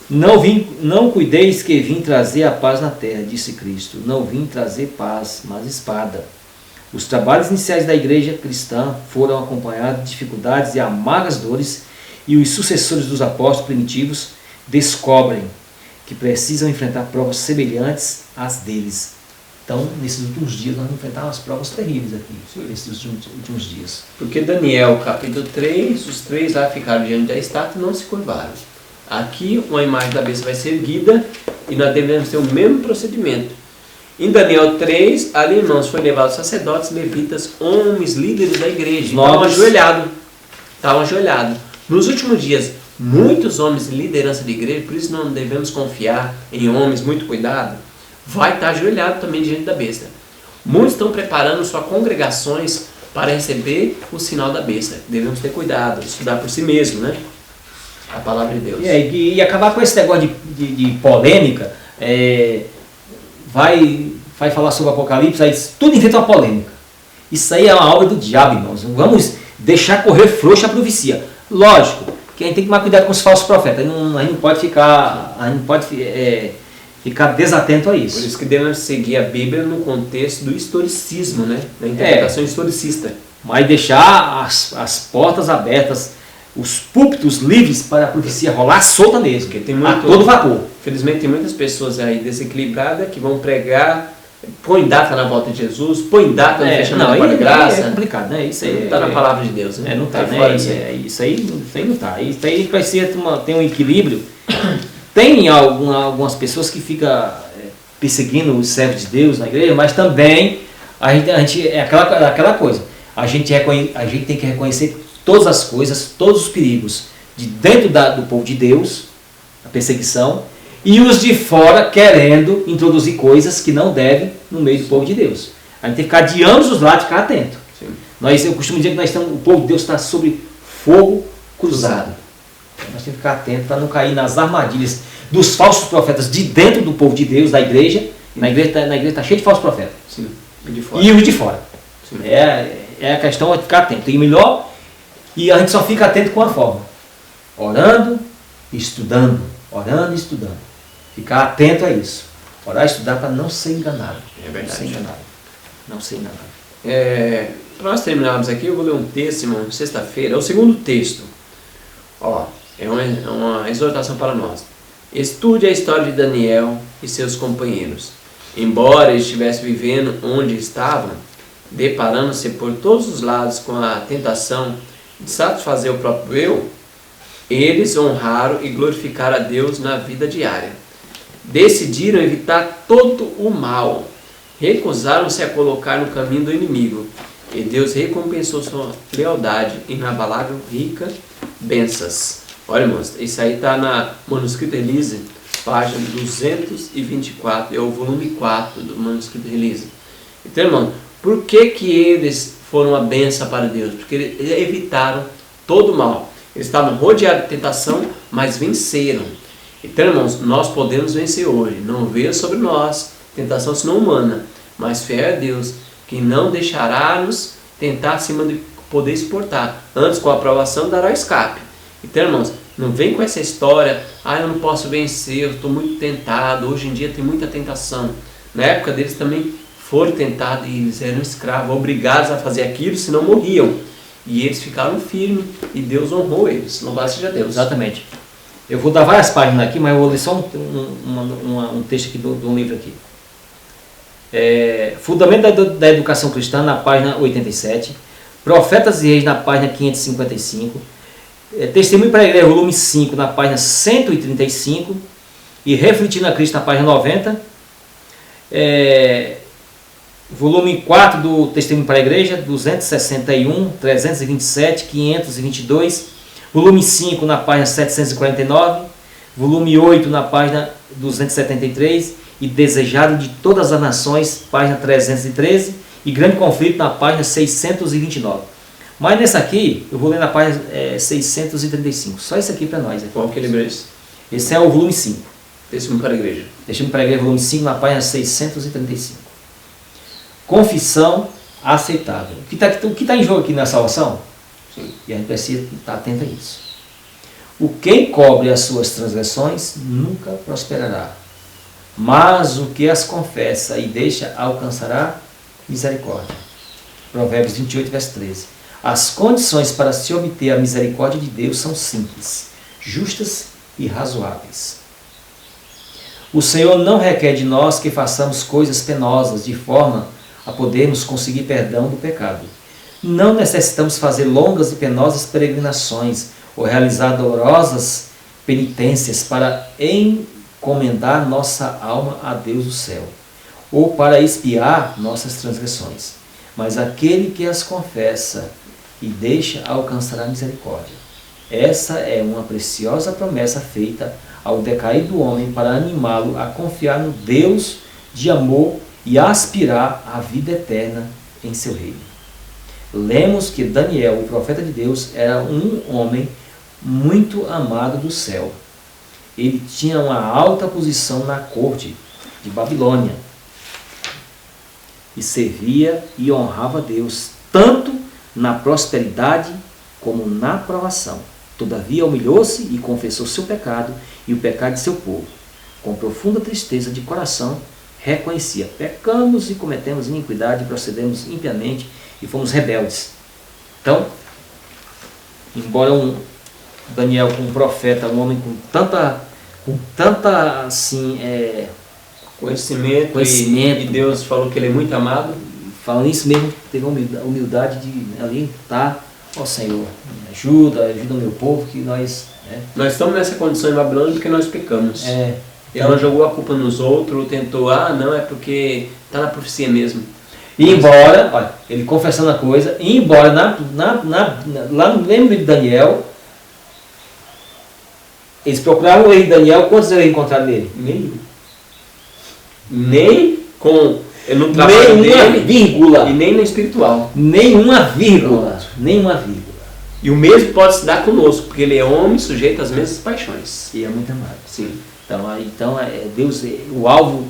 Não cuideis que vim trazer a paz na terra, disse Cristo. Não vim trazer paz, mas espada. Os trabalhos iniciais da igreja cristã foram acompanhados de dificuldades e amargas dores, e os sucessores dos apóstolos primitivos descobrem que precisam enfrentar provas semelhantes às deles. Então, nesses últimos dias, nós vamos enfrentar umas provas terríveis aqui, nesses últimos dias. Porque Daniel, capítulo 3, os três lá ficaram diante da estátua e não se curvaram. Aqui, uma imagem da besta vai ser erguida e nós devemos ter o mesmo procedimento. Em Daniel 3, ali, irmãos, foi levado sacerdotes, levitas, homens, líderes da igreja. Estavam ajoelhados. Nos últimos dias, muitos homens de liderança de igreja, por isso não devemos confiar em homens, muito cuidado, vai estar ajoelhado também diante da besta. Muitos estão preparando suas congregações para receber o sinal da besta. Devemos ter cuidado, estudar por si mesmo, né? A palavra de Deus. E acabar com esse negócio de polêmica, vai falar sobre o Apocalipse, aí tudo inventa uma polêmica. Isso aí é uma obra do diabo, irmãos. Vamos deixar correr frouxa a profecia. Lógico que a gente tem que tomar cuidado com os falsos profetas. A gente não pode ficar desatento a isso. Por isso que devemos seguir a Bíblia no contexto do historicismo, né? Da interpretação historicista. Mas deixar as portas abertas, os púlpitos livres para a profecia rolar solta mesmo, porque tem a todo vapor. Infelizmente tem muitas pessoas aí desequilibradas que vão pregar, põe data na volta de Jesus, põe data no fechamento da graça. É complicado, né? Isso aí não está na palavra de Deus, né? Não está, né? Isso aí não está. Isso aí tem um equilíbrio. Tem algumas pessoas que ficam perseguindo os servos de Deus na igreja, mas também a gente é aquela coisa. A gente tem que reconhecer todas as coisas, todos os perigos de dentro do povo de Deus, a perseguição, e os de fora querendo introduzir coisas que não devem no meio do povo de Deus. A gente tem que ficar de ambos os lados, ficar atento. Eu costumo dizer que o povo de Deus está sobre fogo cruzado. Nós temos que ficar atento para não cair nas armadilhas dos falsos profetas de dentro do povo de Deus, da igreja. Na igreja está cheio de falsos profetas. Sim. E os de fora. A questão é ficar atento. E a gente só fica atento com a forma: orando e estudando. Orando e estudando. Ficar atento a isso. Orar e estudar para não ser enganado. É verdade. Não ser enganado. Para nós terminarmos aqui, eu vou ler um texto, irmão, sexta-feira. É o segundo texto. É uma exortação para nós. Estude a história de Daniel e seus companheiros. Embora estivesse vivendo onde estavam, deparando-se por todos os lados com a tentação de satisfazer o próprio eu, eles honraram e glorificaram a Deus na vida diária. Decidiram evitar todo o mal. Recusaram-se a colocar no caminho do inimigo. E Deus recompensou sua lealdade inabalável, rica, bênçãos. Olha, irmãos, isso aí está na Manuscrito Elise, página 224, é o volume 4 do Manuscrito Elise. Então, irmão, por que eles foram uma bênção para Deus? Porque eles evitaram todo o mal. Eles estavam rodeados de tentação, mas venceram. Então, irmãos, nós podemos vencer hoje. Não veio sobre nós tentação senão humana, mas fé a Deus, que não deixará nos tentar acima de poder exportar. Antes, com a aprovação, dará o escape. Então, irmãos, não vem com essa história, eu não posso vencer, eu estou muito tentado, hoje em dia tem muita tentação. Na época deles também foram tentados e eles eram escravos, obrigados a fazer aquilo, senão morriam. E eles ficaram firmes e Deus honrou eles. Louvado seja Deus. Exatamente. Eu vou dar várias páginas aqui, mas eu vou ler só um texto aqui de um livro aqui. Fundamento da Educação Cristã, na página 87. Profetas e Reis, na página 555. Testemunho para a Igreja, volume 5, na página 135. E Refletindo a Cristo, na página 90. Volume 4 do Testemunho para a Igreja, 261, 327, 522. Volume 5, na página 749. Volume 8, na página 273. E Desejado de Todas as Nações, página 313. E Grande Conflito, na página 629. Mas nessa aqui, eu vou ler na página 635. Só isso aqui para nós. Qual que livro é esse? Esse é o volume 5. Testemunho para a Igreja. Testemunho para a Igreja, volume 5, na página 635. Confissão aceitável. O que está em jogo aqui na salvação? Sim. E a gente precisa estar atento a isso. O que encobre as suas transgressões nunca prosperará. Mas o que as confessa e deixa alcançará misericórdia. Provérbios 28, verso 13. As condições para se obter a misericórdia de Deus são simples, justas e razoáveis. O Senhor não requer de nós que façamos coisas penosas, de forma a podermos conseguir perdão do pecado. Não necessitamos fazer longas e penosas peregrinações ou realizar dolorosas penitências para encomendar nossa alma a Deus do céu, ou para expiar nossas transgressões. Mas aquele que as confessa e deixa alcançará misericórdia. Essa é uma preciosa promessa feita ao decaído homem para animá-lo a confiar no Deus de amor e a aspirar à vida eterna em seu reino. lemos que Daniel, o profeta de Deus, era um homem muito amado do céu. Ele tinha uma alta posição na corte de Babilônia e servia e honrava a Deus, tanto na prosperidade como na provação. Todavia humilhou-se e confessou seu pecado e o pecado de seu povo. Com profunda tristeza de coração, reconhecia: pecamos e cometemos iniquidade, procedemos impiamente e fomos rebeldes. Então, embora Daniel, um profeta, um homem com tanta assim, conhecimento. E Deus falou que ele é muito amado. Falando isso mesmo, teve a humildade de ali estar: ó Senhor, me ajuda o meu povo, que nós... Nós estamos nessa condição em Babilônia porque nós pecamos. Então, não jogou a culpa nos outros, tentou, não, é porque está na profecia mesmo. E embora, olha, ele confessando a coisa, e embora lá no livro de Daniel, eles procuraram o rei Daniel, quantos eles encontraram nele? Nem com... no trabalho dele, vírgula. E nem no espiritual. Nenhuma vírgula. Nenhuma vírgula. E o mesmo pode se dar conosco, porque ele é homem sujeito às mesmas paixões. E é muito amado. Sim. Então Deus, o alvo,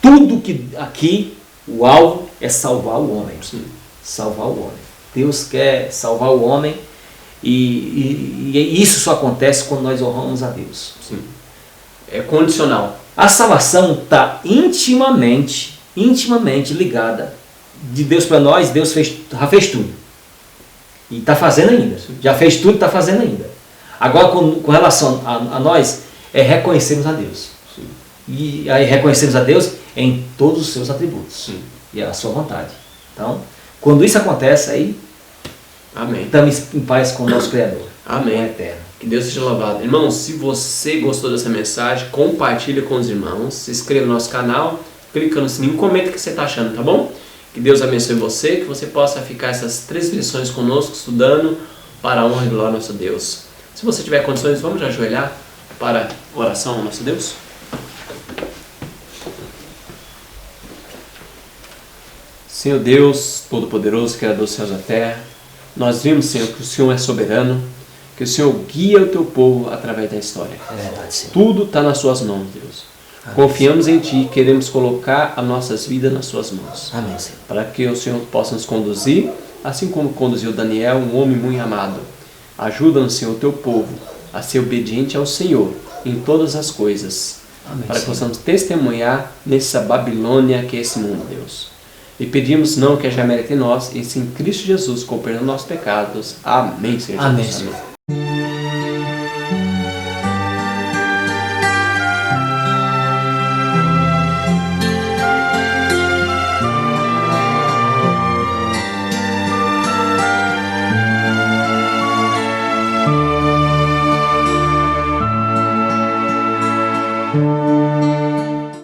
tudo que aqui, o alvo é salvar o homem. Sim. Salvar o homem. Deus quer salvar o homem e isso só acontece quando nós honramos a Deus. Sim. É condicional. A salvação está intimamente ligada de Deus para nós. Deus já fez tudo. E está fazendo ainda. Já fez tudo e está fazendo ainda. Agora, com relação a nós, é reconhecermos a Deus. Sim. E aí reconhecemos a Deus em todos os seus atributos. Sim. E a sua vontade. Então, quando isso acontece, aí amém, estamos em paz com o nosso Criador. Amém. Eterno. Que Deus seja louvado. Irmãos, se você gostou dessa mensagem, compartilha com os irmãos, se inscreva no nosso canal, clica no sininho, comenta o que você está achando, tá bom? Que Deus abençoe você, que você possa ficar essas 3 lições conosco, estudando para a honra e glória do nosso Deus. Se você tiver condições, vamos ajoelhar para oração ao nosso Deus? Senhor Deus, Todo-Poderoso, Criador dos céus e da terra, nós vimos, Senhor, que o Senhor é soberano, que o Senhor guia o teu povo através da história. É verdade, Senhor. Tudo está nas suas mãos, Deus. Amém. Confiamos em Ti e queremos colocar as nossas vidas nas suas mãos. Amém, Senhor. Para que o Senhor possa nos conduzir, assim como conduziu Daniel, um homem muito amado. Ajuda-nos, Senhor, o teu povo a ser obediente ao Senhor em todas as coisas. Amém, para que Senhor. possamos testemunhar nessa Babilônia que é esse mundo, Deus. E pedimos não que haja mérito em nós, e sim em Cristo Jesus, com o perdão dos nossos pecados. Amém, Senhor Jesus. Amém, Senhor.